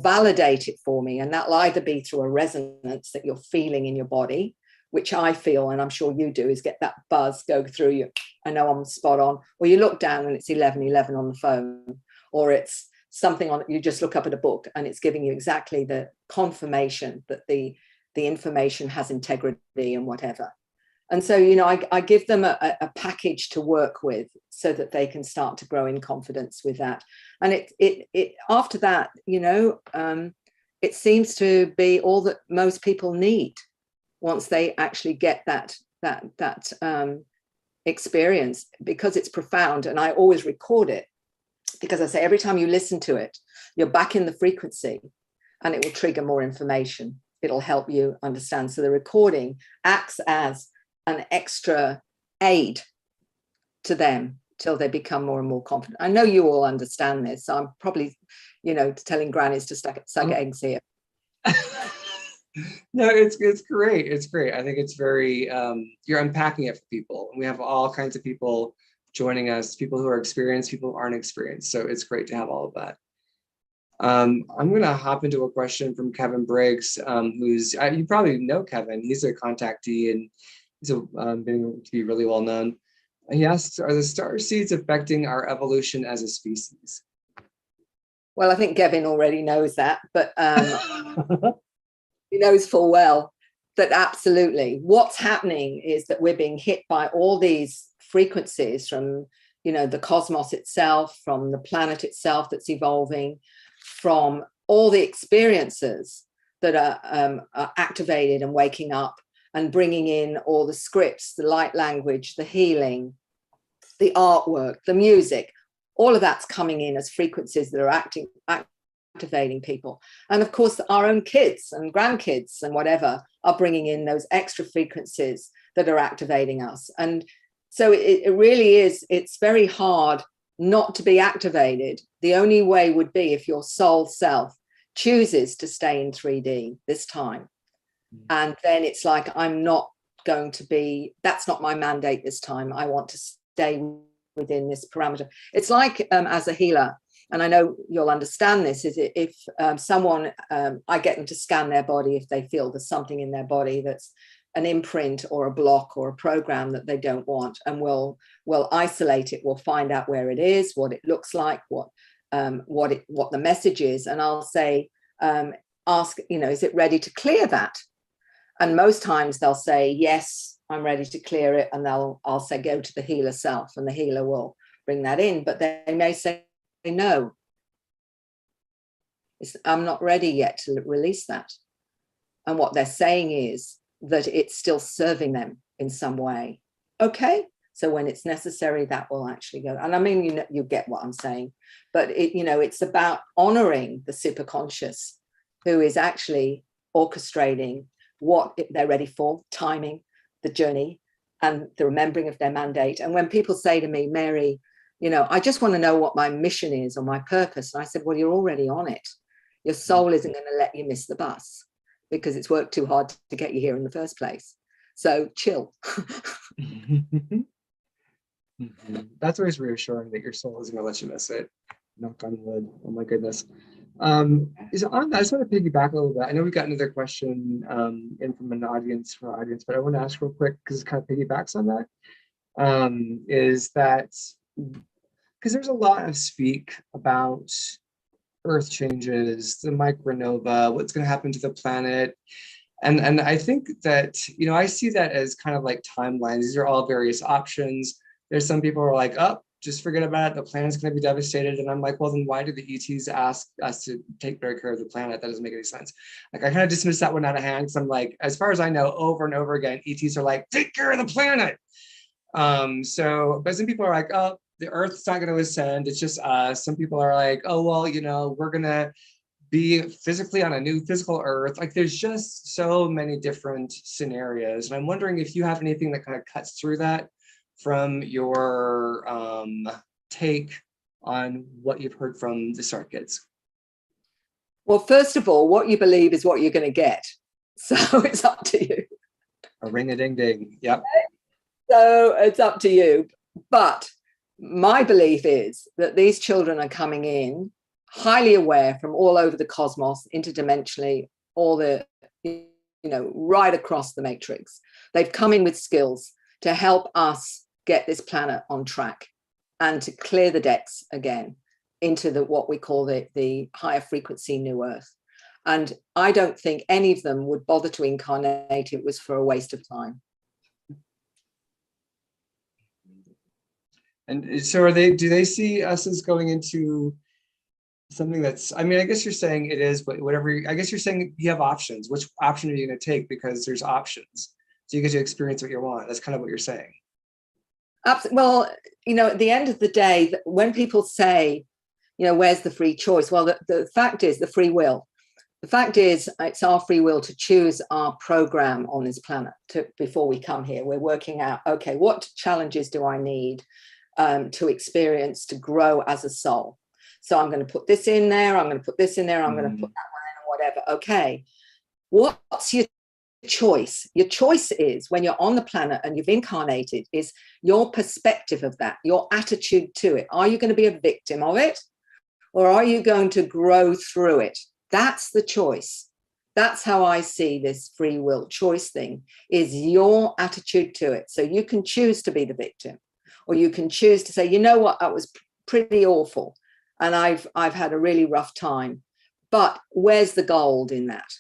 validate it for me. And that'll either be through a resonance that you're feeling in your body, which I feel, and I'm sure you do, is get that buzz go through you. I know I'm spot on. Or you look down and it's 11:11 on the phone, or it's something on, you just look up at a book and it's giving you exactly the confirmation that the information has integrity and whatever. And so, I give them a package to work with so that they can start to grow in confidence with that. And it after that, it seems to be all that most people need once they actually get that experience, because it's profound. And I always record it, because I say every time you listen to it, you're back in the frequency, and it will trigger more information. It'll help you understand. So the recording acts as an extra aid to them till they become more and more confident. I know you all understand this. So I'm probably, telling grannies to suck eggs here. No, it's great. It's great. I think it's very, you're unpacking it for people. We have all kinds of people joining us, people who are experienced, people who aren't experienced. So it's great to have all of that. I'm going to hop into a question from Kevin Briggs, who's, you probably know Kevin. He's a contactee, and he's been to be really well known. He asks, are the star seeds affecting our evolution as a species? Well, I think Gavin already knows that, but he knows full well that absolutely what's happening is that we're being hit by all these frequencies from, you know, the cosmos itself, from the planet itself that's evolving, from all the experiences that are activated and waking up and bringing in all the scripts, the light language, the healing, the artwork, the music. All of that's coming in as frequencies that are activating people. And of course, our own kids and grandkids and whatever are bringing in those extra frequencies that are activating us. And so it really is, it's very hard not to be activated. The only way would be if your soul self chooses to stay in 3D this time. And then it's like, I'm not going to be, that's not my mandate this time. I want to stay within this parameter. It's like as a healer, and I know you'll understand this, is if someone, I get them to scan their body if they feel there's something in their body that's an imprint or a block or a program that they don't want, and we'll isolate it. We'll find out where it is, what it looks like, what the message is, and I'll say, ask, you know, is it ready to clear that? And most times they'll say, yes, I'm ready to clear it. And I'll say, go to the healer self, and the healer will bring that in. But they may say, no, I'm not ready yet to release that. And what they're saying is that it's still serving them in some way. Okay. So when it's necessary, that will actually go. And I mean, you get what I'm saying, but it's about honoring the superconscious who is actually orchestrating what they're ready for, timing, the journey, and the remembering of their mandate. And when people say to me, Mary, I just want to know what my mission is or my purpose. And I said, well, you're already on it. Your soul isn't going to let you miss the bus because it's worked too hard to get you here in the first place. So chill. That's always reassuring that your soul isn't going to let you miss it. Knock on wood. Oh my goodness. Is on that, I just want to piggyback a little bit. I know we got another question in from an audience, but I want to ask real quick because it kind of piggybacks on that. Is that because there's a lot of speak about Earth changes, the micronova, what's going to happen to the planet. And I think that, I see that as kind of like timelines. These are all various options. There's some people who are like, oh, just forget about it. The planet's going to be devastated. And I'm like, well, then why did the ETs ask us to take better care of the planet? That doesn't make any sense. Like, I kind of dismiss that one out of hand because I'm like, as far as I know, over and over again, ETs are like, take care of the planet. But some people are like, oh, the Earth's not going to ascend. It's just us. Some people are like, oh, well, we're going to be physically on a new physical Earth. Like, there's just so many different scenarios. And I'm wondering if you have anything that kind of cuts through that from your take on what you've heard from the Star Kids. Well, first of all, what you believe is what you're going to get. So it's up to you. A ring-a-ding-ding. Yep. So it's up to you. But my belief is that these children are coming in highly aware from all over the cosmos, interdimensionally, all the, right across the matrix. They've come in with skills to help us get this planet on track and to clear the decks again into what we call the higher frequency new Earth. And I don't think any of them would bother to incarnate. It was for a waste of time. And so do they see us as going into something that's, I guess you're saying it is, but whatever, I guess you're saying you have options. Which option are you going to take? Because there's options. So you get to experience what you want. That's kind of what you're saying. Well, at the end of the day, when people say, where's the free choice? Well, the fact is the free will. The fact is it's our free will to choose our program on this planet before we come here. We're working out, okay, what challenges do I need to experience to grow as a soul? So I'm going to put this in there. I'm going to put this in there. I'm going to put that one in or whatever. Okay. What's your choice? Your choice is when you're on the planet and you've incarnated is your perspective of that, your attitude to it. Are you going to be a victim of it? Or are you going to grow through it? That's the choice. That's how I see this free will choice thing, is your attitude to it. So you can choose to be the victim, or you can choose to say, you know what, that was pretty awful, and I've had a really rough time, but where's the gold in that?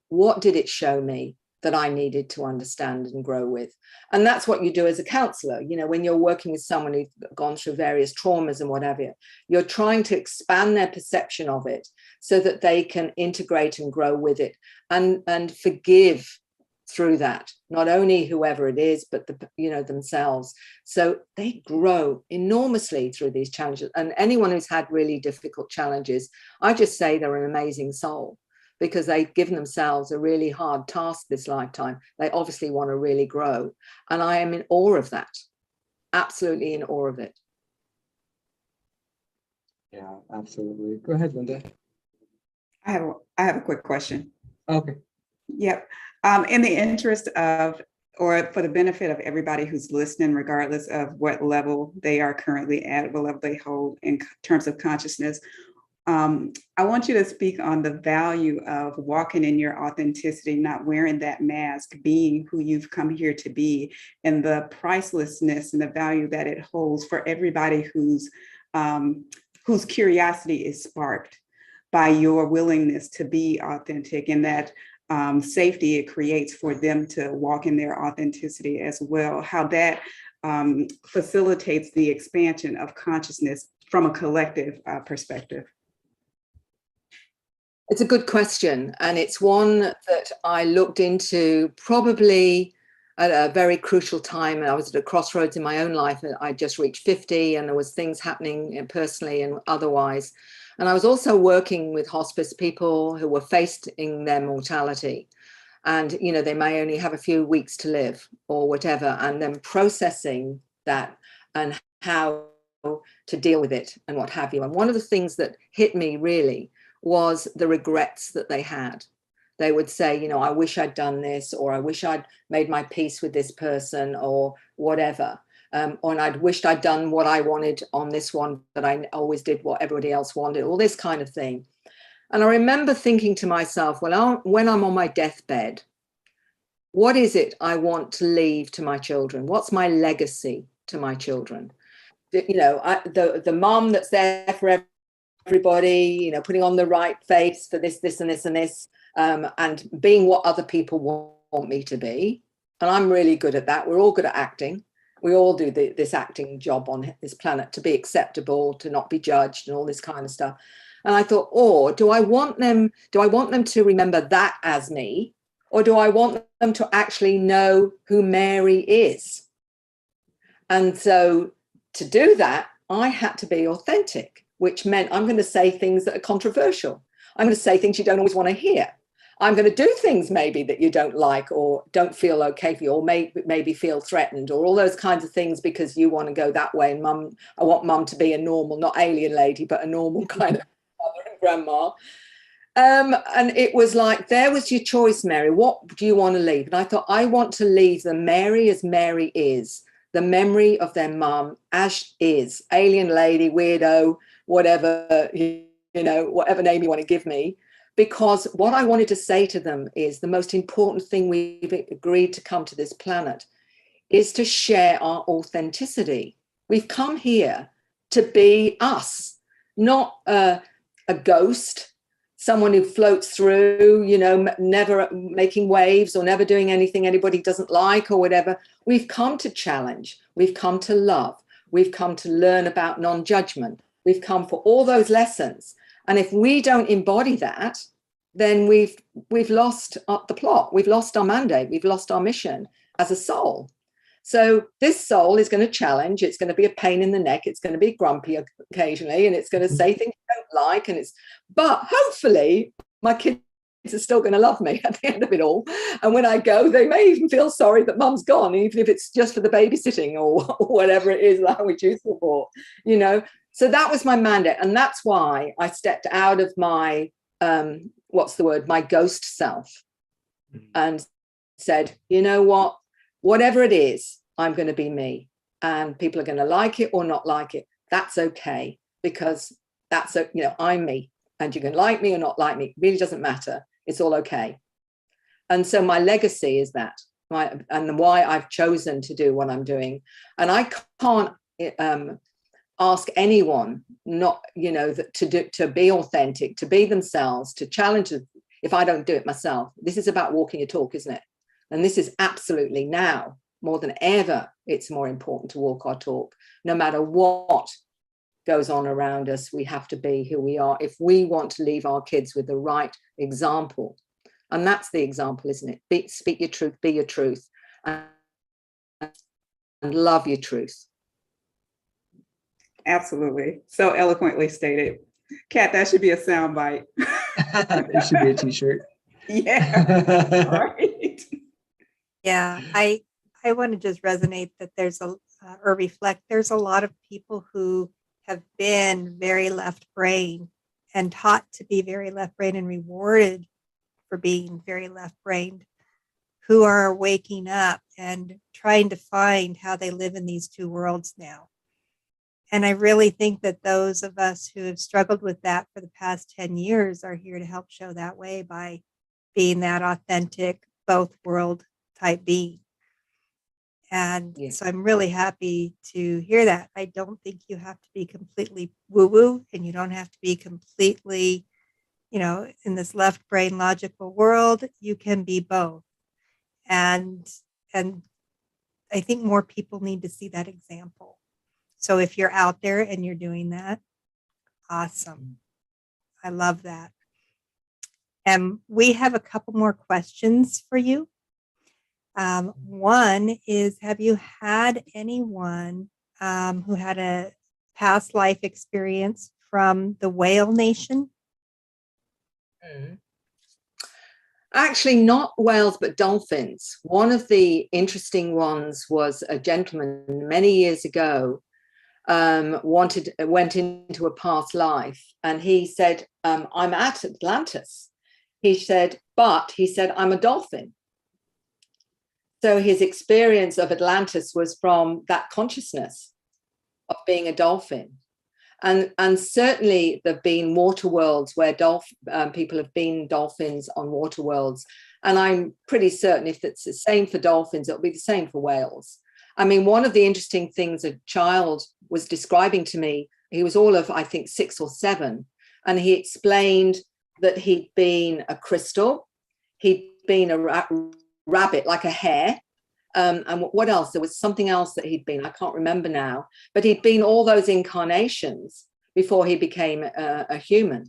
What did it show me that I needed to understand and grow with? And that's what you do as a counselor. You know, when you're working with someone who's gone through various traumas and whatever, you're trying to expand their perception of it so that they can integrate and grow with it and forgive through that, not only whoever it is, but themselves. So they grow enormously through these challenges. And anyone who's had really difficult challenges, I just say they're an amazing soul, because they've given themselves a really hard task this lifetime. They obviously want to really grow. And I am in awe of that. Absolutely in awe of it. Yeah, absolutely. Go ahead, Linda. I have a quick question. Okay. Yep. In the interest of, or for the benefit of everybody who's listening, regardless of what level they are currently at, what level they hold in terms of consciousness, I want you to speak on the value of walking in your authenticity, not wearing that mask, being who you've come here to be, and the pricelessness and the value that it holds for everybody whose curiosity is sparked by your willingness to be authentic, and that safety it creates for them to walk in their authenticity as well. How that facilitates the expansion of consciousness from a collective perspective. It's a good question, and it's one that I looked into probably at a very crucial time. And I was at a crossroads in my own life. I just reached 50, and there was things happening personally and otherwise. And I was also working with hospice people who were facing their mortality, and they may only have a few weeks to live or whatever, and then processing that and how to deal with it and what have you. And one of the things that hit me really was the regrets that they had. They would say, I wish I'd done this, or I wish I'd made my peace with this person, or whatever. Or I'd wished I'd done what I wanted on this one, but I always did what everybody else wanted, all this kind of thing. And I remember thinking to myself, well, when I'm on my deathbed, what is it I want to leave to my children? What's my legacy to my children? The mom that's there for everybody, putting on the right face for this, and this, and this, and being what other people want me to be. And I'm really good at that. We're all good at acting. We all do this acting job on this planet, to be acceptable, to not be judged, and all this kind of stuff. And I thought, do I want them to remember that as me, or do I want them to actually know who Mary is? And so to do that, I had to be authentic, which meant I'm going to say things that are controversial. I'm going to say things you don't always want to hear. I'm going to do things maybe that you don't like, or don't feel okay for you, or maybe feel threatened, or all those kinds of things because you want to go that way. And I want mum to be a normal, not alien lady, but a normal kind of mother and grandma. And it was like, there was your choice, Mary. What do you want to leave? And I thought, I want to leave the Mary as Mary is, the memory of their mum as is, alien lady, weirdo, whatever, whatever name you want to give me. Because what I wanted to say to them is, the most important thing we've agreed to come to this planet is to share our authenticity. We've come here to be us, not a ghost, someone who floats through, never making waves or never doing anything anybody doesn't like or whatever. We've come to challenge. We've come to love. We've come to learn about non-judgment. We've come for all those lessons. And if we don't embody that, then we've lost the plot. We've lost our mandate. We've lost our mission as a soul. So this soul is going to challenge. It's going to be a pain in the neck. It's going to be grumpy occasionally, and it's going to say things you don't like. But hopefully my kids are still going to love me at the end of it all. And when I go, they may even feel sorry that mum's gone, even if it's just for the babysitting or whatever it is that we choose for, So that was my mandate. And that's why I stepped out of my, my ghost self, and said, you know what, whatever it is, I'm going to be me, and people are going to like it or not like it. That's okay, because I'm me, and you can like me or not like me. It really doesn't matter. It's all okay. And so my legacy is that, and why I've chosen to do what I'm doing. And I can't ask anyone not, to be authentic, to be themselves, to challenge it if I don't do it myself. This is about walking your talk, isn't it? And this is absolutely now more than ever, it's more important to walk our talk. No matter what goes on around us, we have to be who we are if we want to leave our kids with the right example. And that's the example, isn't it? Speak your truth, be your truth, and love your truth. Absolutely. So eloquently stated. Kat, that should be a soundbite. It should be a t-shirt. Yeah. Right. Yeah, I want to just resonate that there's there's a lot of people who have been very left brain and taught to be very left brain and rewarded for being very left brained, who are waking up and trying to find how they live in these two worlds now. And I really think that those of us who have struggled with that for the past 10 years are here to help show that way by being that authentic, both world type being. And so I'm really happy to hear that. I don't think you have to be completely woo-woo, and you don't have to be completely, in this left brain logical world. You can be both. And I think more people need to see that example. So if you're out there and you're doing that, awesome. I love that. And we have a couple more questions for you. One is, have you had anyone who had a past life experience from the whale nation? Actually, not whales, but dolphins. One of the interesting ones was a gentleman many years ago went into a past life, and he said, I'm at Atlantis. He said, I'm a dolphin. So his experience of Atlantis was from that consciousness of being a dolphin. And certainly there have been water worlds where people have been dolphins on water worlds. And I'm pretty certain if it's the same for dolphins, it'll be the same for whales. I mean, one of the interesting things a child was describing to me, he was all of, I think, 6 or 7. And he explained that he'd been a crystal, he'd been a rabbit, like a hare. And what else? There was something else that he'd been, I can't remember now, but he'd been all those incarnations before he became a human.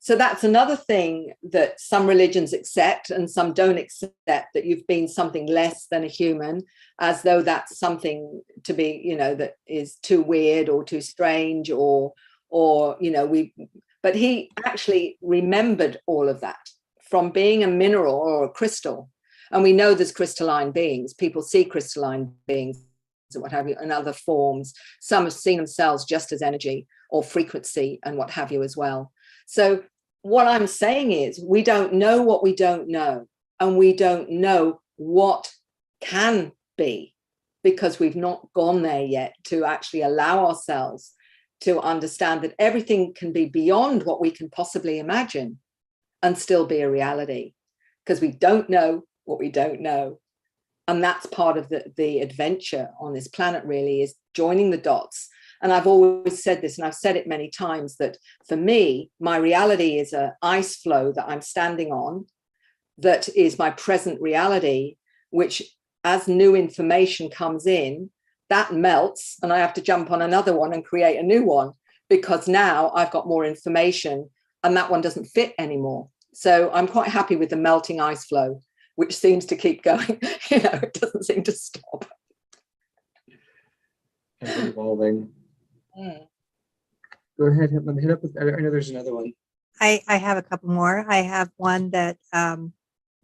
So that's another thing that some religions accept and some don't accept, that you've been something less than a human, as though that's something to be, that is too weird or too strange or but he actually remembered all of that from being a mineral or a crystal. And we know there's crystalline beings. People see crystalline beings and what have you in other forms. Some have seen themselves just as energy or frequency and what have you as well. So what I'm saying is we don't know what we don't know, and we don't know what can be, because we've not gone there yet to actually allow ourselves to understand that everything can be beyond what we can possibly imagine and still be a reality, because we don't know what we don't know. And that's part of the adventure on this planet, really, is joining the dots. And I've always said this, and I've said it many times, that for me, my reality is an ice floe that I'm standing on, that is my present reality, which as new information comes in, that melts, and I have to jump on another one and create a new one, because now I've got more information and that one doesn't fit anymore. So I'm quite happy with the melting ice floe, which seems to keep going. It doesn't seem to stop. Evolving. Go ahead, let me hit up with, I know there's another one. I have a couple more. I have one that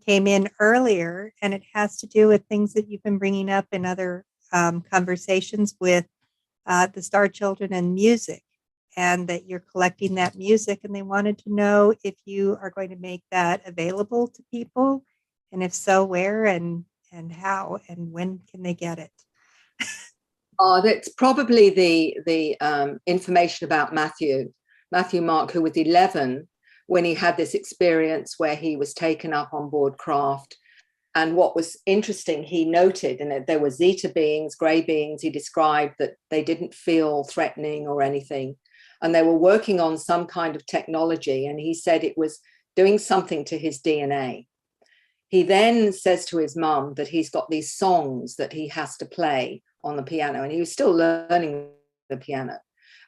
came in earlier, and it has to do with things that you've been bringing up in other conversations with the Star Children and music, and that you're collecting that music, and they wanted to know if you are going to make that available to people, and if so, where and how and when can they get it? That's probably the information about Matthew Mark, who was 11 when he had this experience where he was taken up on board craft, And what was interesting, he noted, and there were Zeta beings, gray beings. He described that they didn't feel threatening or anything. And they were working on some kind of technology. And he said it was doing something to his DNA. He then says to his mum that he's got these songs that he has to play on the piano. And he was still learning the piano.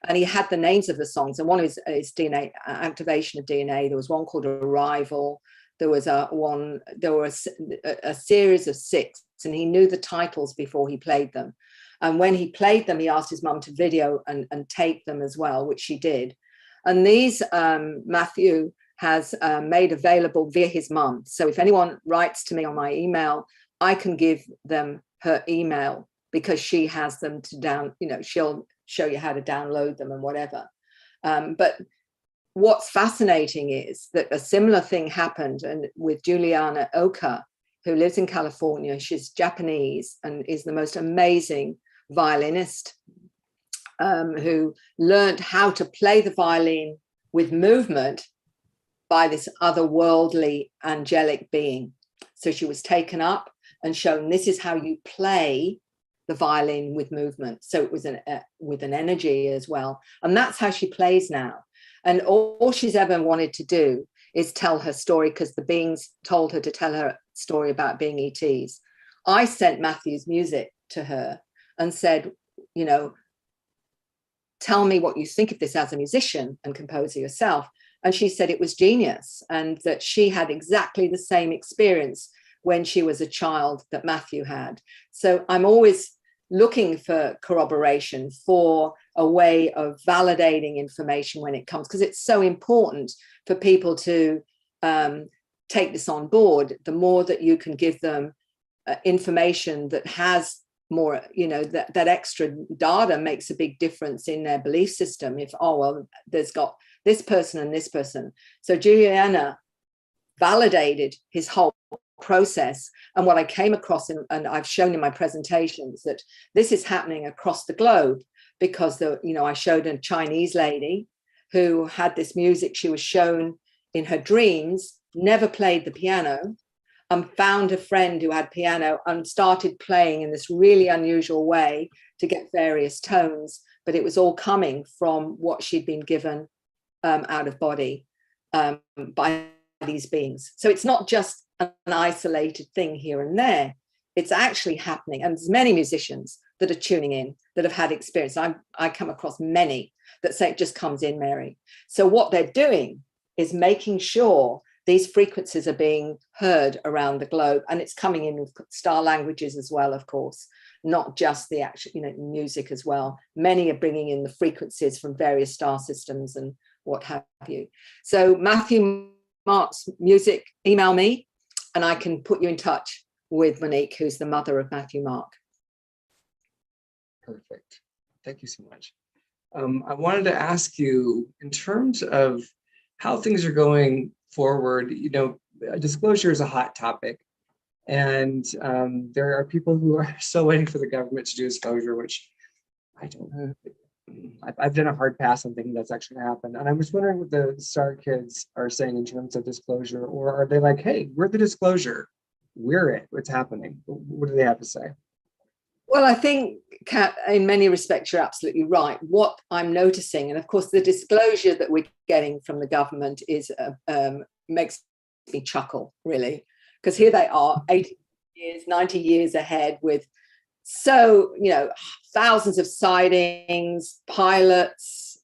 And he had the names of the songs. And one is DNA, activation of DNA. There was one called Arrival. There was a series of 6, and he knew the titles before he played them. And when he played them, he asked his mum to video and tape them as well, which she did. And these Matthew has made available via his mum. So if anyone writes to me on my email, I can give them her email, because she has them to she'll show you how to download them and whatever. But what's fascinating is that a similar thing happened with Juliana Oka, who lives in California. She's Japanese and is the most amazing violinist, who learned how to play the violin with movement by this otherworldly angelic being. So she was taken up and shown, this is how you play the violin with movement. So it was with an energy as well. And that's how she plays now. And all she's ever wanted to do is tell her story, because the beings told her to tell her story about being ETs. I sent Matthew's music to her and said, tell me what you think of this as a musician and composer yourself. And she said it was genius, and that she had exactly the same experience when she was a child that Matthew had. So I'm always looking for corroboration, for a way of validating information when it comes, because it's so important for people to take this on board. The more that you can give them information that has more, that extra data makes a big difference in their belief system. If, there's got this person and this person. So Juliana validated his whole process. And what I came across, and I've shown in my presentations, that this is happening across the globe, because I showed a Chinese lady who had this music. She was shown in her dreams, never played the piano, and found a friend who had piano and started playing in this really unusual way to get various tones. But it was all coming from what she'd been given out of body by these beings. So it's not just an isolated thing here and there. It's actually happening. And there's many musicians that are tuning in that have had experience. I come across many that say it just comes in, Mary. So what they're doing is making sure these frequencies are being heard around the globe, and it's coming in with star languages as well, of course, not just the actual, music as well. Many are bringing in the frequencies from various star systems and what have you. So Matthew Mark's music, email me, and I can put you in touch with Monique, who's the mother of Matthew Mark. Perfect. Thank you so much. I wanted to ask you, in terms of how things are going forward, disclosure is a hot topic, and there are people who are still waiting for the government to do disclosure, which I don't know. I've done a hard pass on thinking that's actually going to happen. And I'm just wondering what the STAR kids are saying in terms of disclosure, or are they like, hey, we're the disclosure, we're it, what's happening? What do they have to say? Well, I think, Kat, in many respects, you're absolutely right. What I'm noticing, and of course, the disclosure that we're getting from the government is makes me chuckle, really, because here they are, 80 years, 90 years ahead with thousands of sightings, pilots,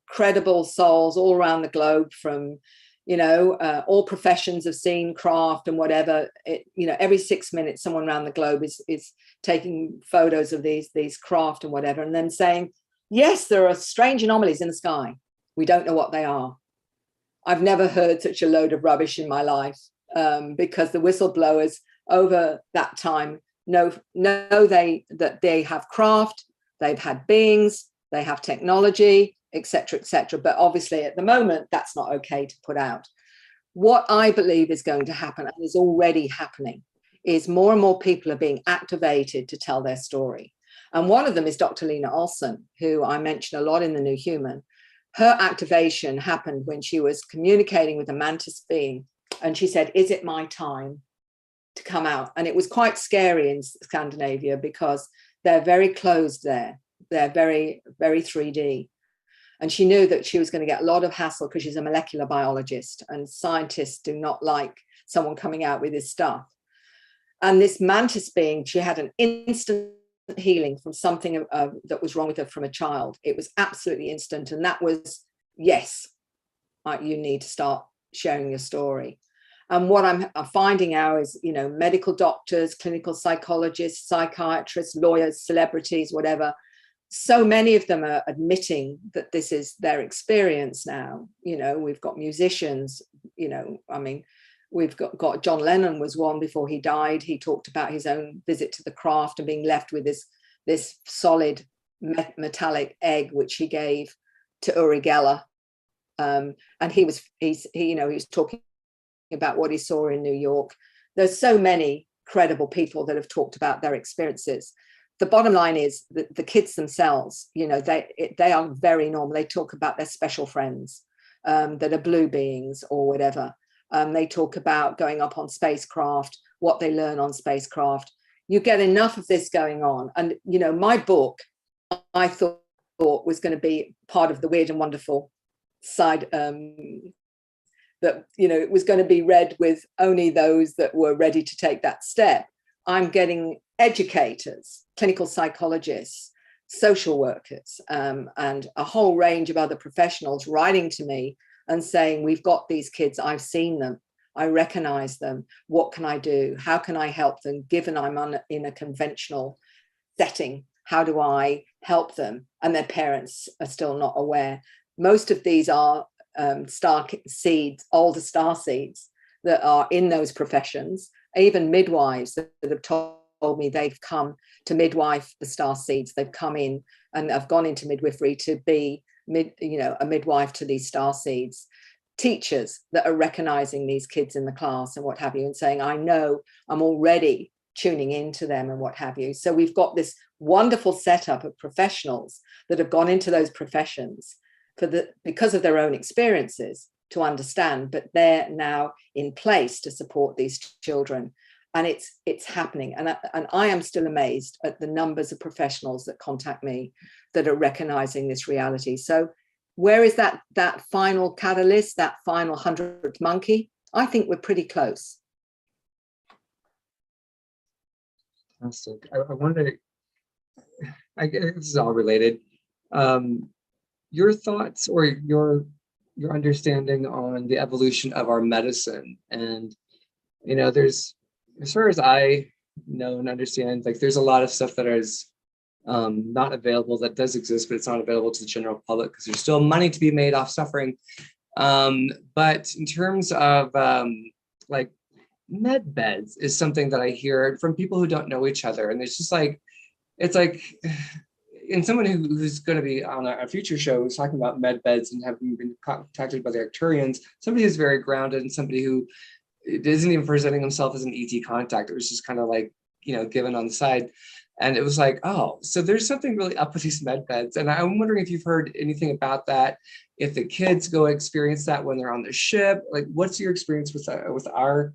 credible souls all around the globe from, all professions have seen craft and whatever. Every 6 minutes, someone around the globe is taking photos of these craft and whatever, and then saying, yes, there are strange anomalies in the sky. We don't know what they are. I've never heard such a load of rubbish in my life, because the whistleblowers over that time know that they have craft, they've had beings, they have technology, etc., etc. But obviously at the moment, that's not okay to put out. What I believe is going to happen, and is already happening, is more and more people are being activated to tell their story. And one of them is Dr. Lena Olson, who I mention a lot in The New Human. Her activation happened when she was communicating with a mantis being, and she said, is it my time? to come out. And it was quite scary in Scandinavia because they're very closed there. They're very, very 3D. And she knew that she was going to get a lot of hassle because she's a molecular biologist, and scientists do not like someone coming out with this stuff. And this mantis being, she had an instant healing from something that was wrong with her from a child. It was absolutely instant. And that was, yes, you need to start sharing your story. And what I'm finding now is, you know, medical doctors, clinical psychologists, psychiatrists, lawyers, celebrities, whatever, so many of them are admitting that this is their experience now. You know, we've got musicians, you know, I mean, we've got John Lennon was one before he died. He talked about his own visit to the craft and being left with this solid metallic egg, which he gave to Uri Geller. And he was talking about what he saw in New York. There's so many credible people that have talked about their experiences. The bottom line is that the kids themselves, you know, they are very normal. They talk about their special friends that are blue beings or whatever. They talk about going up on spacecraft, what they learn on spacecraft. You get enough of this going on. And, you know, my book, I thought was going to be part of the weird and wonderful side, that, you know, it was going to be read with only those that were ready to take that step. I'm getting educators, clinical psychologists, social workers, and a whole range of other professionals writing to me and saying, we've got these kids, I've seen them, I recognize them, what can I do? How can I help them, given I'm in a conventional setting? How do I help them? And their parents are still not aware. Most of these are star seeds, older star seeds that are in those professions, even midwives that have told me they've come to midwife the star seeds. They've come in and have gone into midwifery to be a midwife to these star seeds. Teachers that are recognizing these kids in the class and what have you, and saying, I know, I'm already tuning into them and what have you. So we've got this wonderful setup of professionals that have gone into those professions because of their own experiences to understand, but they're now in place to support these children. And it's happening. And I am still amazed at the numbers of professionals that contact me that are recognizing this reality. So where is that final catalyst, that final 100th monkey? I think we're pretty close. Fantastic. I wonder, I guess this is all related. Your thoughts or your understanding on the evolution of our medicine. And, you know, there's, as far as I know and understand, like there's a lot of stuff that is not available, that does exist, but it's not available to the general public because there's still money to be made off suffering. But in terms of like med beds is something that I hear from people who don't know each other. And it's just like, it's like, and someone who's going to be on a future show is talking about med beds and having been contacted by the Arcturians, somebody who's very grounded and somebody who isn't even presenting himself as an ET contact. It was just kind of like, you know, given on the side. And it was like, oh, so there's something really up with these med beds. And I'm wondering if you've heard anything about that, if the kids go experience that when they're on the ship. Like, what's your experience with our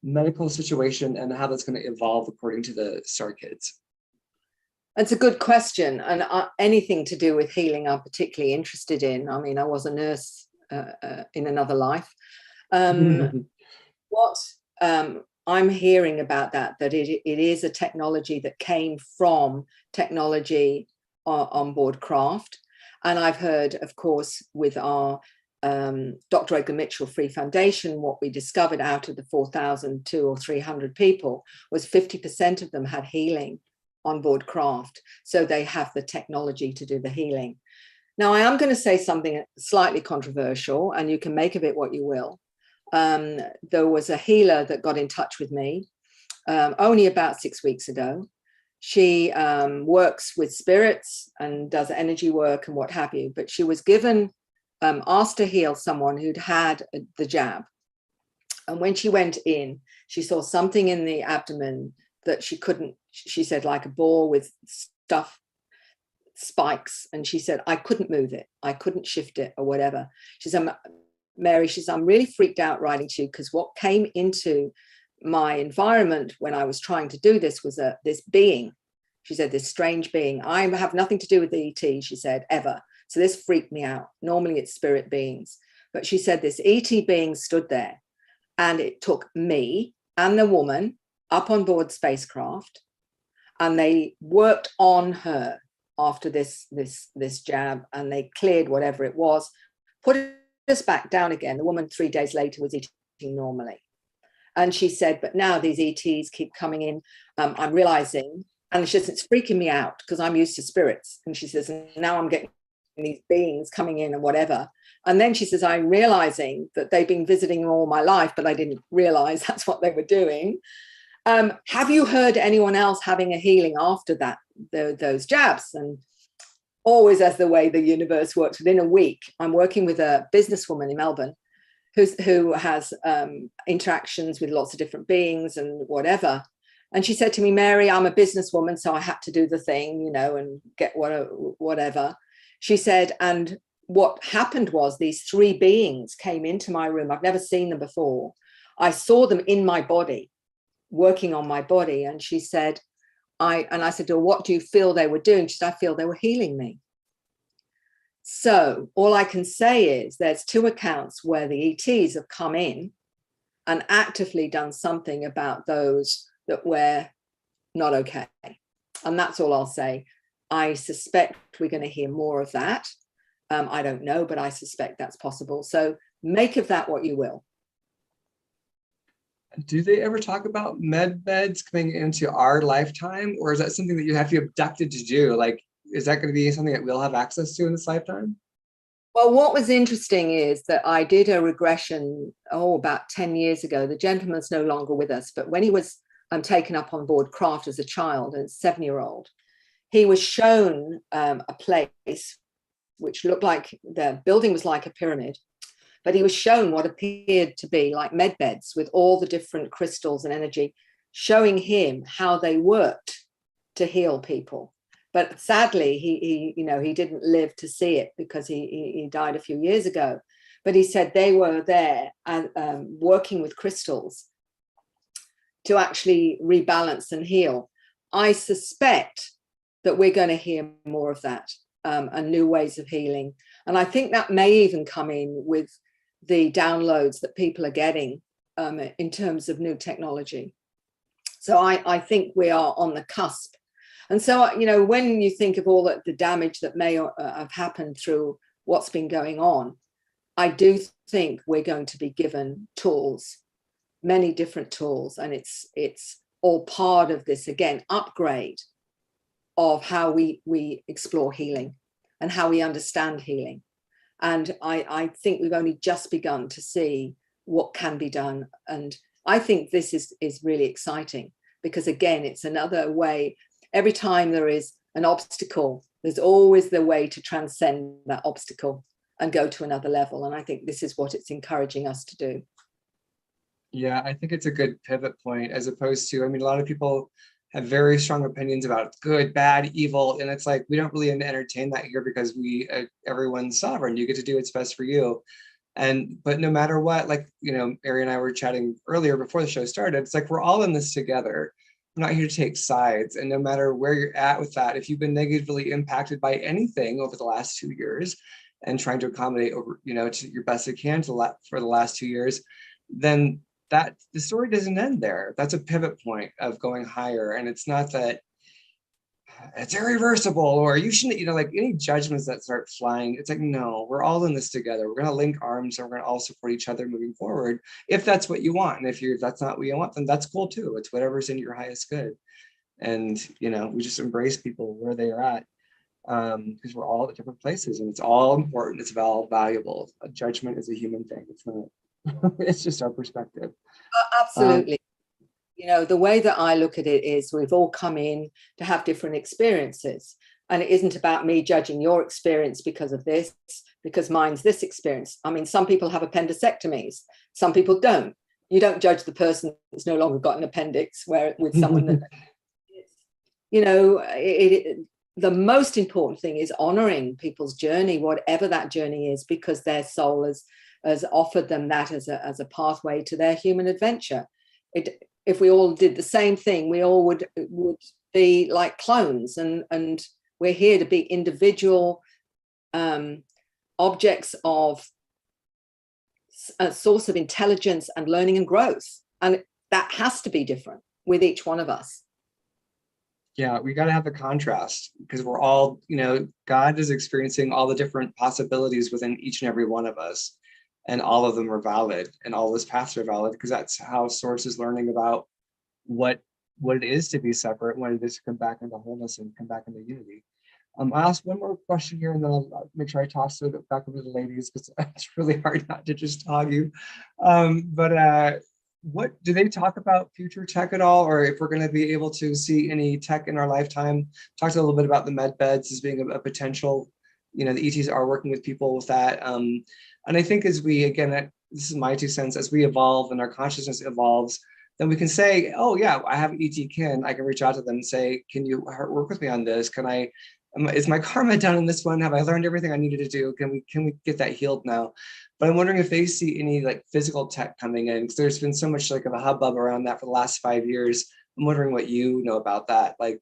medical situation and how that's going to evolve according to the Star Kids? That's a good question. And anything to do with healing, I'm particularly interested in. I mean, I was a nurse in another life. What I'm hearing about that it is a technology that came from technology on board craft. And I've heard, of course, with our Dr. Edgar Mitchell Free Foundation, what we discovered out of the 4,200 or 300 people was 50% of them had healing on board craft. So they have the technology to do the healing. Now, I am going to say something slightly controversial, and you can make of it what you will. There was a healer that got in touch with me only about 6 weeks ago. She works with spirits and does energy work and what have you, but she was given, asked to heal someone who'd had the jab. And when she went in, she saw something in the abdomen that she couldn't, she said, like a ball with stuff, spikes. And she said, I couldn't move it. I couldn't shift it or whatever. She said, Mary, she said, I'm really freaked out writing to you because what came into my environment when I was trying to do this was this being. She said, this strange being. I have nothing to do with the ET, she said, ever. So this freaked me out. Normally it's spirit beings. But she said this ET being stood there, and it took me and the woman up on board spacecraft, and they worked on her after this jab, and they cleared whatever it was, put us back down again. The woman 3 days later was eating normally. And she said, but now these ETs keep coming in. I'm realizing, and she says, it's freaking me out because I'm used to spirits. And she says, now I'm getting these beings coming in and whatever. And then she says, I'm realizing that they've been visiting all my life, but I didn't realize that's what they were doing. Have you heard anyone else having a healing after that, those jabs? And always, as the way the universe works, within a week, I'm working with a businesswoman in Melbourne who has interactions with lots of different beings and whatever. And she said to me, Mary, I'm a businesswoman, so I had to do the thing, you know, and get whatever. She said, and what happened was these 3 beings came into my room. I've never seen them before. I saw them in my body, working on my body. And she said, I said, well, what do you feel they were doing? She said, I feel they were healing me. So all I can say is there's 2 accounts where the ETs have come in and actively done something about those that were not okay. And that's all I'll say. I suspect we're going to hear more of that. I don't know, but I suspect that's possible. So make of that what you will. Do they ever talk about beds coming into our lifetime, or is that something that you have to be abducted to do? Like, is that going to be something that we'll have access to in this lifetime? Well, what was interesting is that I did a regression, about 10 years ago. The gentleman's no longer with us, but when he was taken up on board craft as a child, a 7-year-old, he was shown a place which looked like the building was like a pyramid, but he was shown what appeared to be like med beds with all the different crystals and energy, showing him how they worked to heal people. But sadly, he didn't live to see it because he died a few years ago. But he said they were there and working with crystals to actually rebalance and heal. I suspect that we're going to hear more of that and new ways of healing. And I think that may even come in with the downloads that people are getting in terms of new technology. So I think we are on the cusp. And so, when you think of all the damage that may have happened through what's been going on, I do think we're going to be given tools, many different tools. And it's all part of this, again, upgrade of how we explore healing and how we understand healing. And I think we've only just begun to see what can be done. And I think this is really exciting because, again, it's another way. Every time there is an obstacle, there's always the way to transcend that obstacle and go to another level. And I think this is what it's encouraging us to do. Yeah, I think it's a good pivot point as opposed to, a lot of people have very strong opinions about good, bad, evil. And it's like, we don't really entertain that here because everyone's sovereign. You get to do what's best for you. But no matter what, like, Ari and I were chatting earlier before the show started, it's like, we're all in this together. I'm not here to take sides. And no matter where you're at with that, if you've been negatively impacted by anything over the last 2 years and trying to accommodate to your best you can for the last 2 years, then that the story doesn't end there. That's a pivot point of going higher. And it's not that it's irreversible or you shouldn't, like any judgments that start flying. It's like, no, we're all in this together. We're going to link arms and we're going to all support each other moving forward. If that's what you want. And if that's not what you want, then that's cool too. It's whatever's in your highest good. And, we just embrace people where they are at because we're all at different places and it's all important. It's all valuable. A judgment is a human thing. It's not, it's just our perspective. Absolutely. The way that I look at it is we've all come in to have different experiences. And it isn't about me judging your experience because of this, because mine's this experience. Some people have appendectomies. Some people don't. You don't judge the person that's no longer got an appendix with someone that, the most important thing is honoring people's journey, whatever that journey is, because their soul has offered them that as a pathway to their human adventure. if we all did the same thing, we all would be like clones, and we're here to be individual objects of a source of intelligence and learning and growth. And that has to be different with each one of us. Yeah, we got to have the contrast, because we're all, God is experiencing all the different possibilities within each and every one of us. And all of them are valid, and all those paths are valid, because that's how Source is learning about what it is to be separate, what it is to come back into wholeness and come back into unity. I'll ask one more question here, and then I'll make sure I toss it back over to the ladies, because it's really hard not to just hog you. What do they talk about future tech at all, or if we're going to be able to see any tech in our lifetime? Talked a little bit about the med beds as being a potential. The ETs are working with people with that. And I think as we, again, this is my 2 cents, as we evolve and our consciousness evolves, then we can say, oh yeah, I have ET kin. I can reach out to them and say, can you work with me on this? Is my karma done in this one? Have I learned everything I needed to do? Can we get that healed now? But I'm wondering if they see any like physical tech coming in, because there's been so much like of a hubbub around that for the last 5 years. I'm wondering what you know about that, like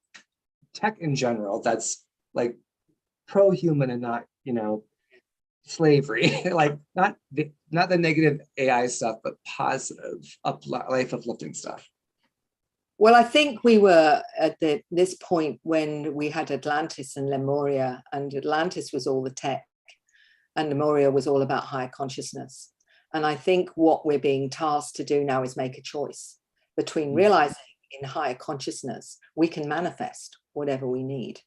tech in general, that's like pro-human and not, slavery, like not the negative AI stuff, but positive life uplifting stuff. Well, I think we were at this point when we had Atlantis and Lemuria, and Atlantis was all the tech and Lemuria was all about higher consciousness. And I think what we're being tasked to do now is make a choice between realizing in higher consciousness, we can manifest whatever we need.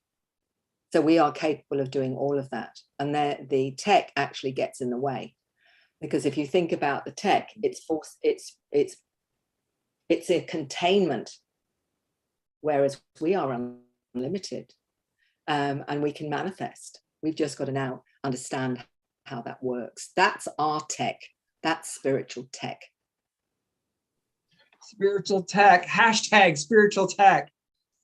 So we are capable of doing all of that. And the tech actually gets in the way. Because if you think about the tech, it's a containment, whereas we are unlimited, and we can manifest. We've just got to now understand how that works. That's our tech. That's spiritual tech. Spiritual tech, hashtag spiritual tech.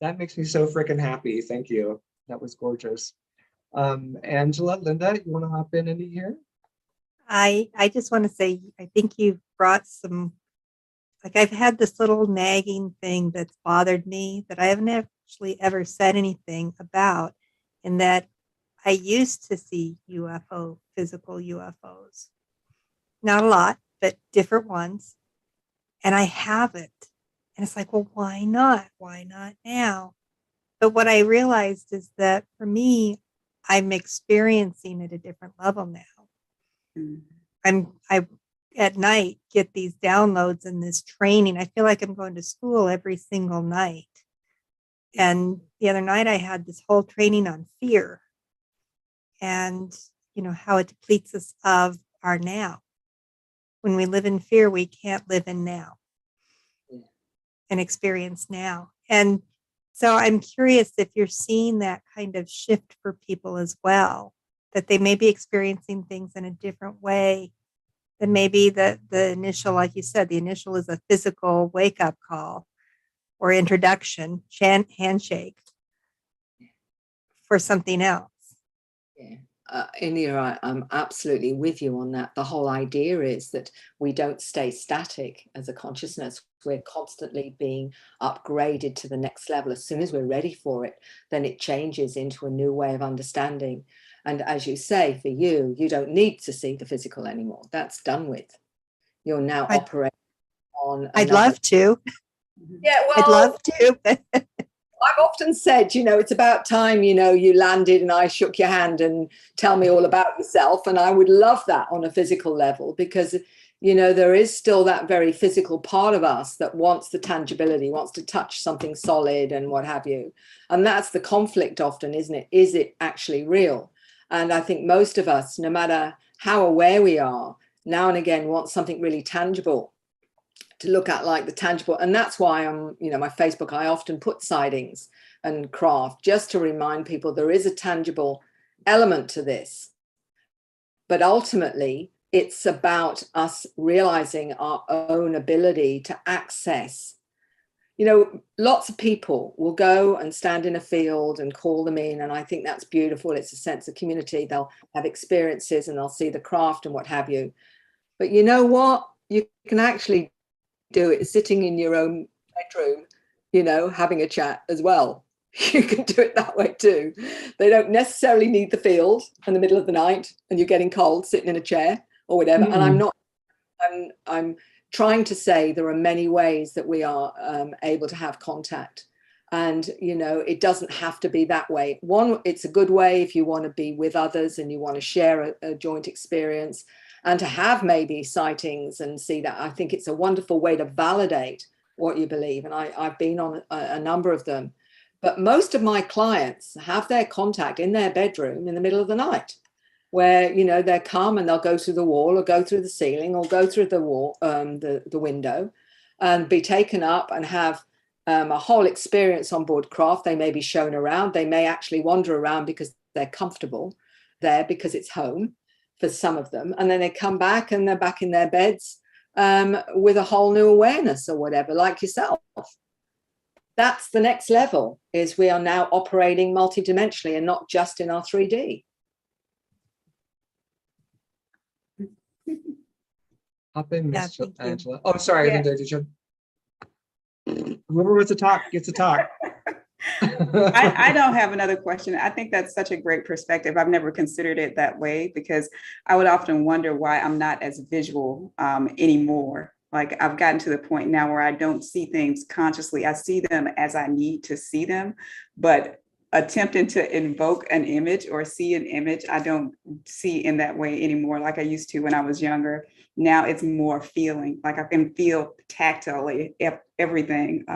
That makes me so freaking happy. Thank you. That was gorgeous. Angela, Linda, you want to hop in any here? I just want to say, I think you've brought some, like I've had this little nagging thing that's bothered me that I haven't actually ever said anything about, in that I used to see physical UFOs. Not a lot, but different ones. And I haven't. And it's like, well, why not? Why not now? But what I realized is that for me, I'm experiencing at a different level now. I at night get these downloads and this training. I feel like I'm going to school every single night. And the other night I had this whole training on fear and, how it depletes us of our now. When we live in fear, we can't live in now and experience now. And so I'm curious if you're seeing that kind of shift for people as well, that they may be experiencing things in a different way than maybe the initial, like you said, the initial is a physical wake-up call or introduction, handshake for something else. Yeah. India, I'm absolutely with you on that. The whole idea is that we don't stay static as a consciousness. We're constantly being upgraded to the next level. As soon as we're ready for it, then it changes into a new way of understanding. And as you say, for you, you don't need to see the physical anymore. That's done with. You're now operating on. I'd love to. Yeah, well, I'd love to. I've often said, it's about time, you landed and I shook your hand and tell me all about yourself. And I would love that on a physical level, because, there is still that very physical part of us that wants the tangibility, wants to touch something solid and what have you. And that's the conflict often, isn't it? Is it actually real? And I think most of us, no matter how aware we are, now and again want something really tangible to look at, like the tangible. And that's why my Facebook, I often put sightings and craft, just to remind people there is a tangible element to this. But ultimately, it's about us realizing our own ability to access. Lots of people will go and stand in a field and call them in. And I think that's beautiful. It's a sense of community. They'll have experiences and they'll see the craft and what have you. But you know what? You can actually do it sitting in your own bedroom, having a chat as well. You can do it that way too. They don't necessarily need the field in the middle of the night and you're getting cold sitting in a chair or whatever. And I'm trying to say there are many ways that we are able to have contact. And, it doesn't have to be that way. One, it's a good way if you want to be with others and you want to share a joint experience and to have maybe sightings and see that. I think it's a wonderful way to validate what you believe. And I've been on a number of them. But most of my clients have their contact in their bedroom in the middle of the night, where, they come and they'll go through the wall or go through the ceiling or go through the wall, the window, and be taken up and have a whole experience on board craft. They may be shown around. They may actually wander around because they're comfortable there because it's home for some of them. And then they come back and they're back in their beds with a whole new awareness or whatever, like yourself. That's the next level, is we are now operating multidimensionally and not just in our 3D. Hop in, Miss thank you. Angela. Oh, sorry, Yeah. Linda, did you? Whoever wants to talk gets to talk. I don't have another question. I think that's such a great perspective. I've never considered it that way because I would often wonder why I'm not as visual anymore. Like I've gotten to the point now where I don't see things consciously. I see them as I need to see them, but attempting to invoke an image or see an image, I don't see in that way anymore like I used to when I was younger. Now it's more feeling, like I can feel tactilely everything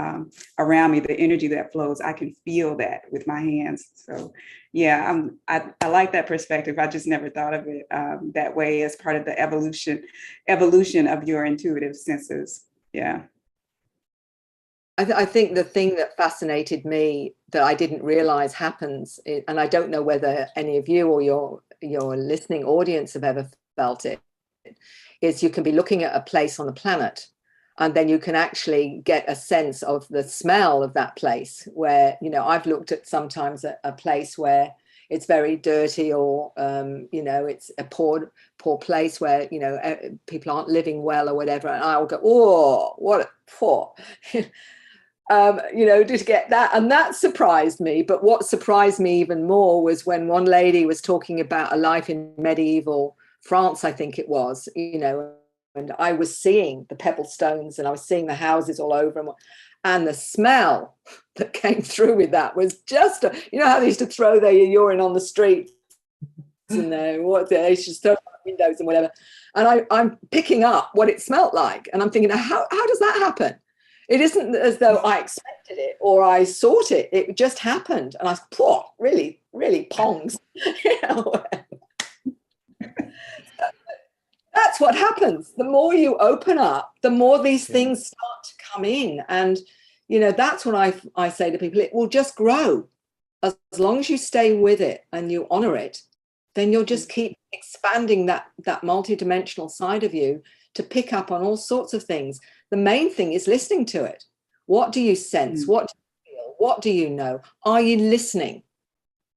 around me, the energy that flows. I can feel that with my hands. So yeah, I like that perspective. I just never thought of it that way as part of the evolution of your intuitive senses. Yeah. I think the thing that fascinated me that I didn't realize happens, and I don't know whether any of you or your listening audience have ever felt it, is you can be looking at a place on the planet and then you can actually get a sense of the smell of that place where, I've looked at sometimes a place where it's very dirty or, it's a poor place where, people aren't living well or whatever. And I'll go, oh, what a poor, to get that. And that surprised me. But what surprised me even more was when one lady was talking about a life in medieval France, I think it was, and I was seeing the pebble stones and I was seeing the houses all over and the smell that came through with that was just, how they used to throw their urine on the streets and they used to throw out windows and whatever. And I'm picking up what it smelt like. And I'm thinking, how does that happen? It isn't as though I expected it or I sought it. It just happened. And I was, really, really pongs. That's what happens. The more you open up, the more these things start to come in. And, that's what I say to people. It will just grow. As long as you stay with it and you honor it, then you'll just keep expanding that multidimensional side of you to pick up on all sorts of things. The main thing is listening to it. What do you sense? What do you feel? What do you know? Are you listening?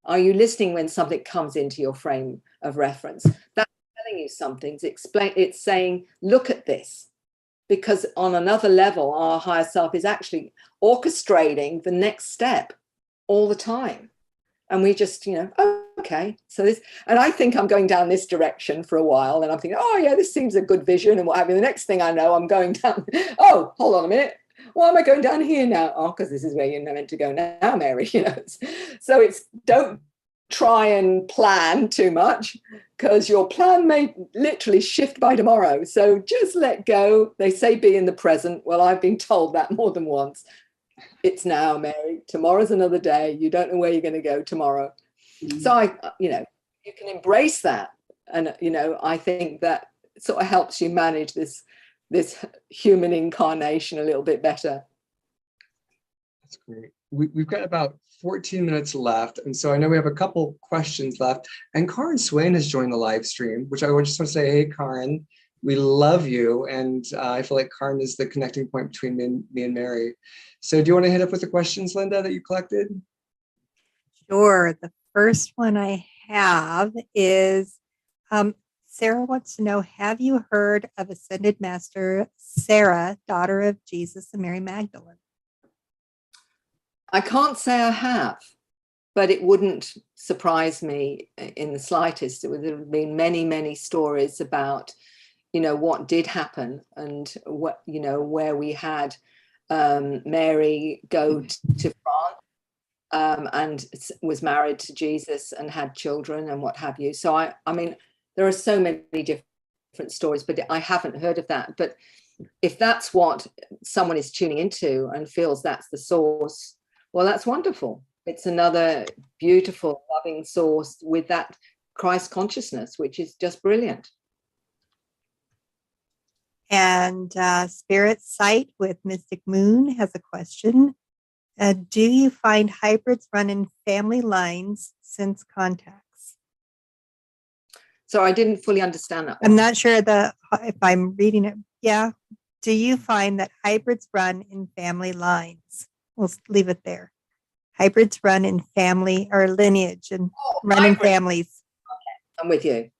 Are you listening when something comes into your frame of reference? That's telling you something. It's saying, look at this. Because on another level, our higher self is actually orchestrating the next step all the time. And we just, okay. So this, and I think I'm going down this direction for a while. And I'm thinking, oh yeah, this seems a good vision and what have you. The next thing I know, I'm going down. Oh, hold on a minute. Why am I going down here now? Oh, because this is where you're meant to go now, Mary. So it's don't try and plan too much because your plan may literally shift by tomorrow. So just let go. They say be in the present. Well, I've been told that more than once. It's now, Mary. Tomorrow's another day. You don't know where you're going to go tomorrow. Mm-hmm. So you can embrace that. And, I think that sort of helps you manage this human incarnation a little bit better. That's great. We've got about 14 minutes left. And so I know we have a couple questions left. And Karen Swain has joined the live stream, which I just want to say, hey, Karen, we love you. And I feel like Karen is the connecting point between me and Mary. So do you want to hit up with the questions, Linda, that you collected? Sure. The first one I have is Sarah wants to know, have you heard of Ascended Master Sarah, daughter of Jesus and Mary Magdalene? I can't say I have, but it wouldn't surprise me in the slightest. There have been many, many stories about, what did happen, and what, where we had Mary go to France and was married to Jesus and had children and what have you. So I mean, there are so many different stories, but I haven't heard of that. But if that's what someone is tuning into and feels that's the source, well, that's wonderful. It's another beautiful, loving source with that Christ consciousness, which is just brilliant. And Spirit Sight with Mystic Moon has a question. Do you find hybrids run in family lines since contacts? So I didn't fully understand that one. I'm not sure if I'm reading it. Yeah. Do you find that hybrids run in family lines? We'll leave it there. Hybrids run in family or lineage and run in families. Okay, I'm with you.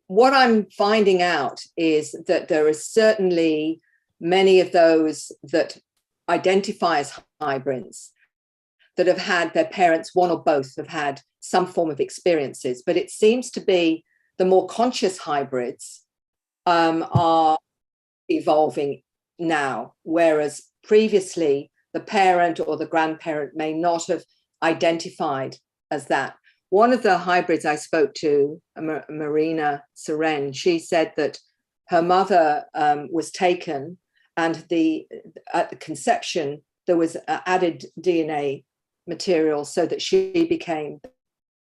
What I'm finding out is that there are certainly many of those that identify as hybrids that have had their parents, one or both, have had some form of experiences. But it seems to be the more conscious hybrids are evolving now, whereas previously the parent or the grandparent may not have identified as that. One of the hybrids I spoke to, Marina Seren, she said that her mother was taken, and at the conception there was added DNA material so that she became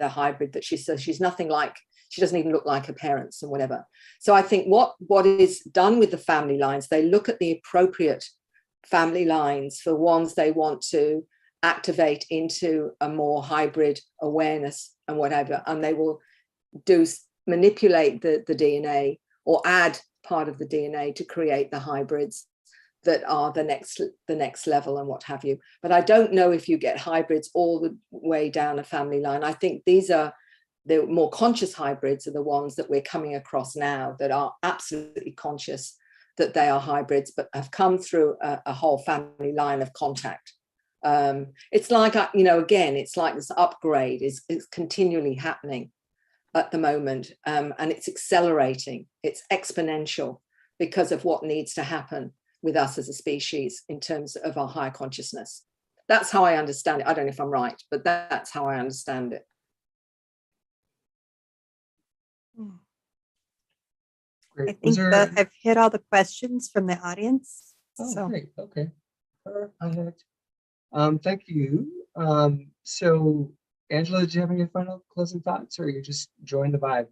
the hybrid that she says she's nothing like. She doesn't even look like her parents and whatever. So I think what is done with the family lines, they look at the appropriate family lines for ones they want to activate into a more hybrid awareness and whatever, and they will manipulate the DNA or add part of the DNA to create the hybrids that are the next level and what have you. But I don't know if you get hybrids all the way down a family line. I think these are the more conscious hybrids are the ones that we're coming across now that are absolutely conscious that they are hybrids, but have come through a whole family line of contact. It's like, again, it's like this upgrade is continually happening at the moment, and it's accelerating. It's exponential because of what needs to happen with us as a species in terms of our higher consciousness. That's how I understand it. I don't know if I'm right, but that's how I understand it. Great. I think that I've hit all the questions from the audience. Oh, great. Okay. Perfect. Thank you. So, Angela, did you have any final closing thoughts, or you just joined the vibe?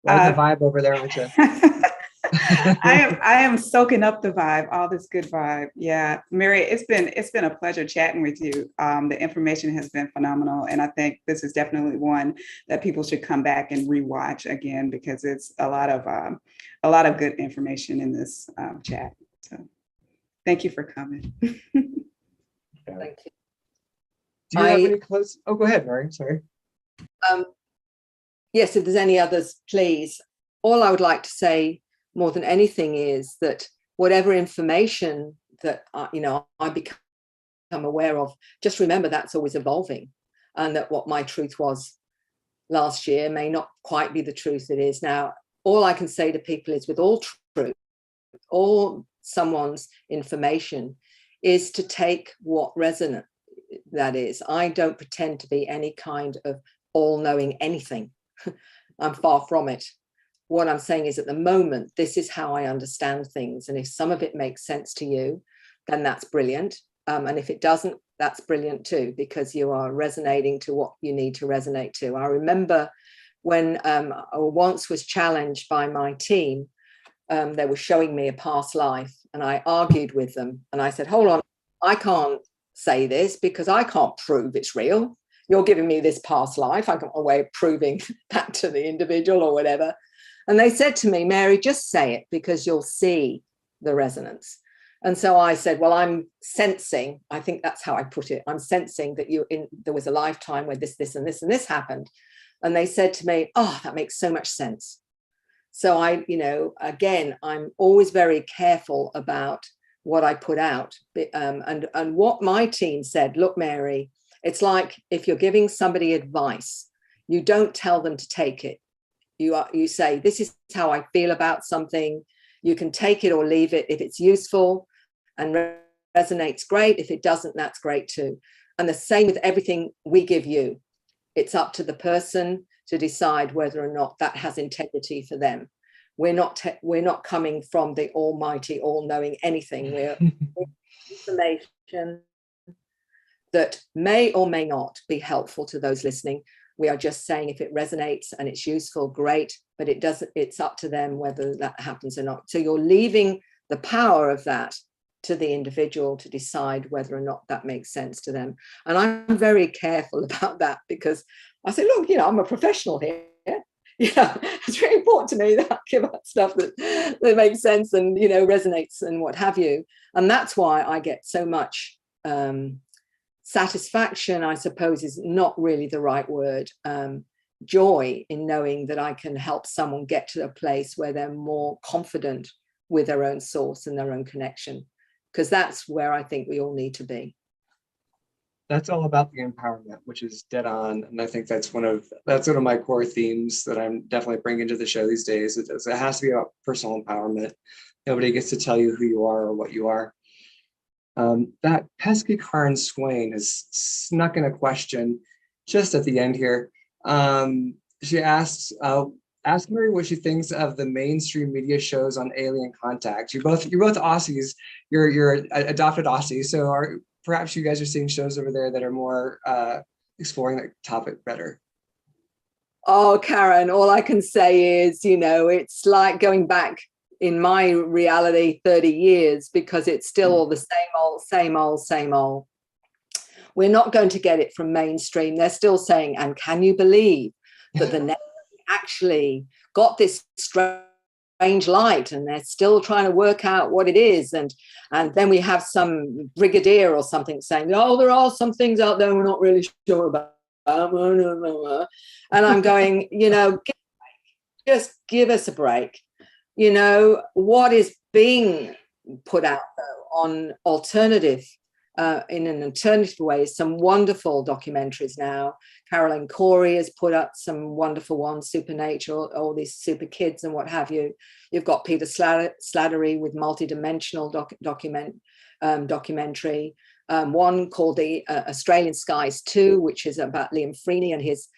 Riding the vibe over there, aren't you? I am soaking up the vibe, all this good vibe. Yeah, Mary, it's been a pleasure chatting with you. The information has been phenomenal, and I think this is definitely one that people should come back and rewatch again, because it's a lot of good information in this chat. So, thank you for coming. Thank you. Do you have any close? Oh, go ahead, Mary. Sorry. Yes, if there's any others, please. All I would like to say more than anything is that whatever information that I become aware of, just remember that's always evolving, and that what my truth was last year may not quite be the truth it is now. All I can say to people is, with all truth, all someone's information, is to take what resonant that is. I don't pretend to be any kind of all-knowing anything. I'm far from it. What I'm saying is, at the moment, this is how I understand things. And if some of it makes sense to you, then that's brilliant. And if it doesn't, that's brilliant too, because you are resonating to what you need to resonate to. I remember when I once was challenged by my team, they were showing me a past life, and I argued with them. And I said, hold on, I can't say this because I can't prove it's real. You're giving me this past life. I've got a way of proving that to the individual or whatever. And they said to me, Mary, just say it because you'll see the resonance. And so I said, well, I'm sensing, I think that's how I put it, I'm sensing that there was a lifetime where this, and this, and this happened. And they said to me, oh, that makes so much sense. So again, I'm always very careful about what I put out. And what my team said, look, Mary, it's like if you're giving somebody advice, you don't tell them to take it. You say, this is how I feel about something. You can take it or leave it. If it's useful and resonates, great. If it doesn't, that's great too. And the same with everything we give you. It's up to the person to decide whether or not that has integrity for them. We're not coming from the almighty, all-knowing anything. We're information that may or may not be helpful to those listening. We are just saying if it resonates and it's useful, great, but it's up to them whether that happens or not. So you're leaving the power of that to the individual to decide whether or not that makes sense to them. And I'm very careful about that, because I say, look, I'm a professional here. It's really important to me that I give out stuff that makes sense and, resonates and what have you. And that's why I get so much satisfaction, I suppose is not really the right word. Joy in knowing that I can help someone get to a place where they're more confident with their own source and their own connection, because that's where I think we all need to be. That's all about the empowerment, which is dead on. And I think that's one of my core themes that I'm definitely bringing to the show these days. It has to be about personal empowerment. Nobody gets to tell you who you are or what you are. That pesky Karen Swain has snuck in a question just at the end here. She asks, ask Mary what she thinks of the mainstream media shows on alien contact. You're both Aussies. You're adopted Aussies, so perhaps you guys are seeing shows over there that are more exploring that topic better. Oh, Karen, all I can say is, it's like going back in my reality 30 years, because it's still all the same old. We're not going to get it from mainstream. They're still saying, and can you believe that the network actually got this strange light, and they're still trying to work out what it is. And then we have some brigadier or something saying, oh, there are some things out there we're not really sure about. And I'm going, just give us a break. What is being put out though on in an alternative way, some wonderful documentaries now. Carolyn Corey has put up some wonderful ones, Supernatural, all these super kids and what have you. You've got Peter Slattery with multidimensional documentary. One called the Australian Skies 2, which is about Liam Freeney and his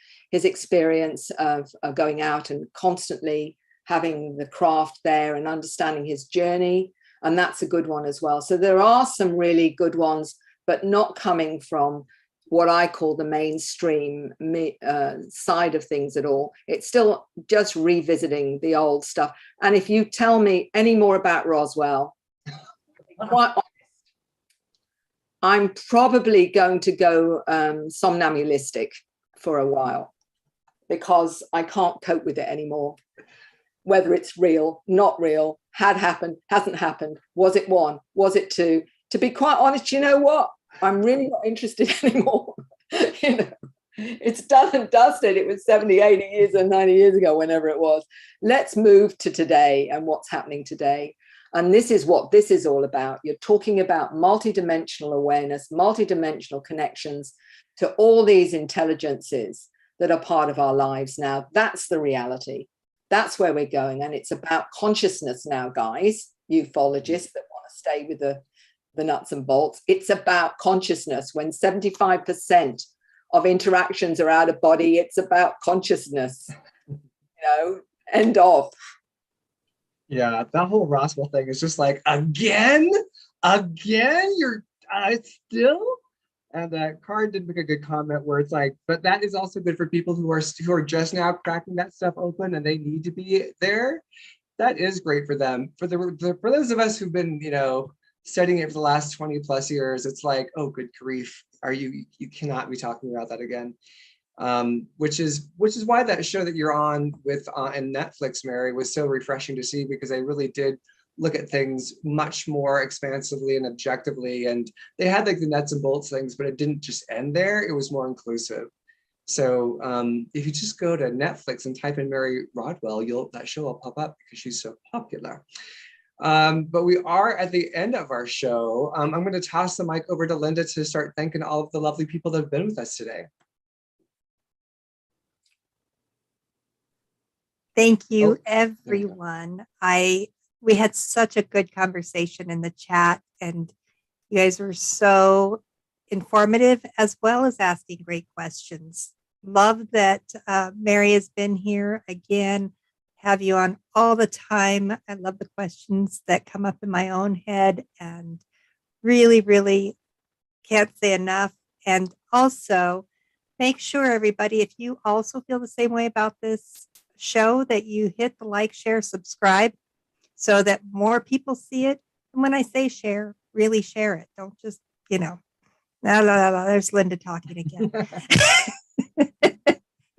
experience of going out and constantly having the craft there and understanding his journey. And that's a good one as well. So there are some really good ones, but not coming from what I call the mainstream side of things at all. It's still just revisiting the old stuff. And if you tell me any more about Roswell, quite honest, I'm probably going to go somnambulistic for a while, because I can't cope with it anymore. Whether it's real, not real, had happened, hasn't happened, was it one, was it two? To be quite honest, you know what? I'm really not interested anymore. It's done and dusted. It was 70, 80 years and 90 years ago, whenever it was. Let's move to today and what's happening today. And this is what this is all about. You're talking about multidimensional awareness, multidimensional connections to all these intelligences that are part of our lives now. That's the reality. That's where we're going. And it's about consciousness now, guys, ufologists that want to stay with the nuts and bolts. It's about consciousness. When 75% of interactions are out of body, it's about consciousness, end of. Yeah, that whole Roswell thing is just like, again, you're still. And Karen did make a good comment where it's like, but that is also good for people who are just now cracking that stuff open and they need to be there. That is great for them. For those of us who've been, studying it for the last 20 plus years, it's like, oh, good grief, you cannot be talking about that again. Which is why that show that you're on with and Netflix, Mary, was so refreshing to see, because they really did look at things much more expansively and objectively. And they had like the nuts and bolts things, but it didn't just end there. It was more inclusive. So if you just go to Netflix and type in Mary Rodwell, that show will pop up because she's so popular. But we are at the end of our show. I'm going to toss the mic over to Linda to start thanking all of the lovely people that have been with us today. Thank you, Oh, there you go. everyone. We had such a good conversation in the chat, and you guys were so informative as well as asking great questions. Love that Mary has been here again. Have you on all the time. I love the questions that come up in my own head, and really, really can't say enough. And also, make sure everybody, if you also feel the same way about this show, that you hit the like, share, subscribe so that more people see it. And when I say share, really share it. Don't just, there's Linda talking again.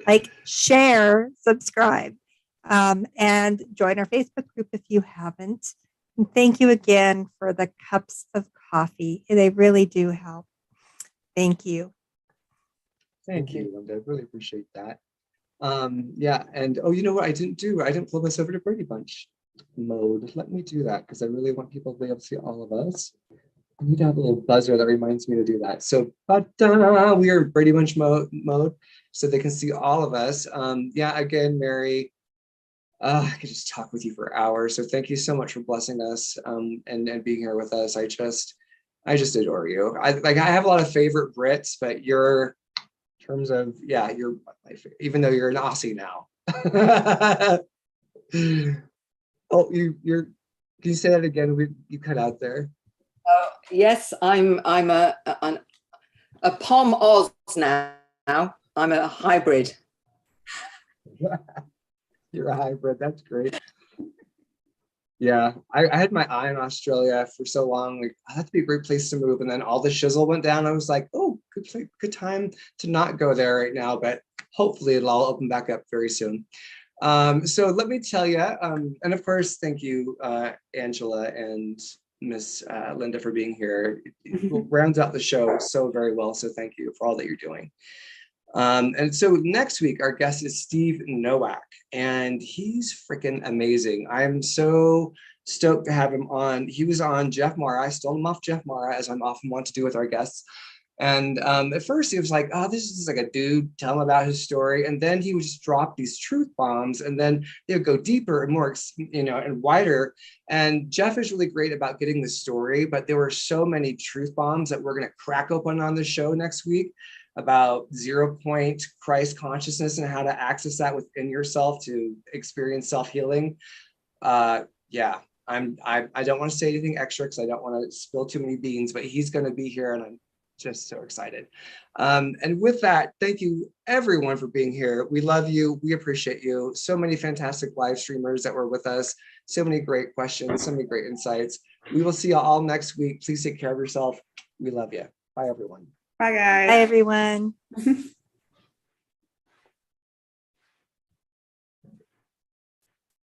Like, share, subscribe, and join our Facebook group if you haven't. And thank you again for the cups of coffee. They really do help. Thank you. Thank you, Linda. I really appreciate that. Yeah, and you know what I didn't do? I didn't flip us over to Brady Bunch mode. Let me do that because I really want people to be able to see all of us. I need to have a little buzzer that reminds me to do that. So, we are Brady Bunch mode, so they can see all of us. Yeah, again, Mary, I could just talk with you for hours. So thank you so much for blessing us and being here with us. I just adore you. I have a lot of favorite Brits, but you're, in terms of, yeah, you're my favorite, even though you're an Aussie now. Oh, you're. Can you say that again? You cut out there. Yes, I'm a Pom Oz now. I'm a hybrid. You're a hybrid. That's great. Yeah, I had my eye on Australia for so long. Like, that'd be a great place to move. And then all the shizzle went down. I was like, oh, good time to not go there right now. But hopefully it'll all open back up very soon. So let me tell you, and of course, thank you, Angela and Miss Linda for being here. It rounds out the show so very well. So thank you for all that you're doing. And so next week, our guest is Steve Nowak, and he's freaking amazing. I'm so stoked to have him on. He was on Jeff Mara. I stole him off Jeff Mara, as I'm often want to do with our guests. And at first he was like, oh, this is like a dude telling about his story. And then he would just drop these truth bombs, and then they would go deeper and more, and wider. And Jeff is really great about getting the story, but there were so many truth bombs that we're going to crack open on the show next week about 0 point Christ consciousness and how to access that within yourself to experience self-healing. Yeah, I don't want to say anything extra because I don't want to spill too many beans, but he's going to be here, and I'm just so excited. And with that, thank you everyone for being here. We love you. We appreciate you. So many fantastic live streamers that were with us. So many great questions, so many great insights. We will see you all next week. Please take care of yourself. We love you. Bye, everyone. Bye, guys. Bye, everyone.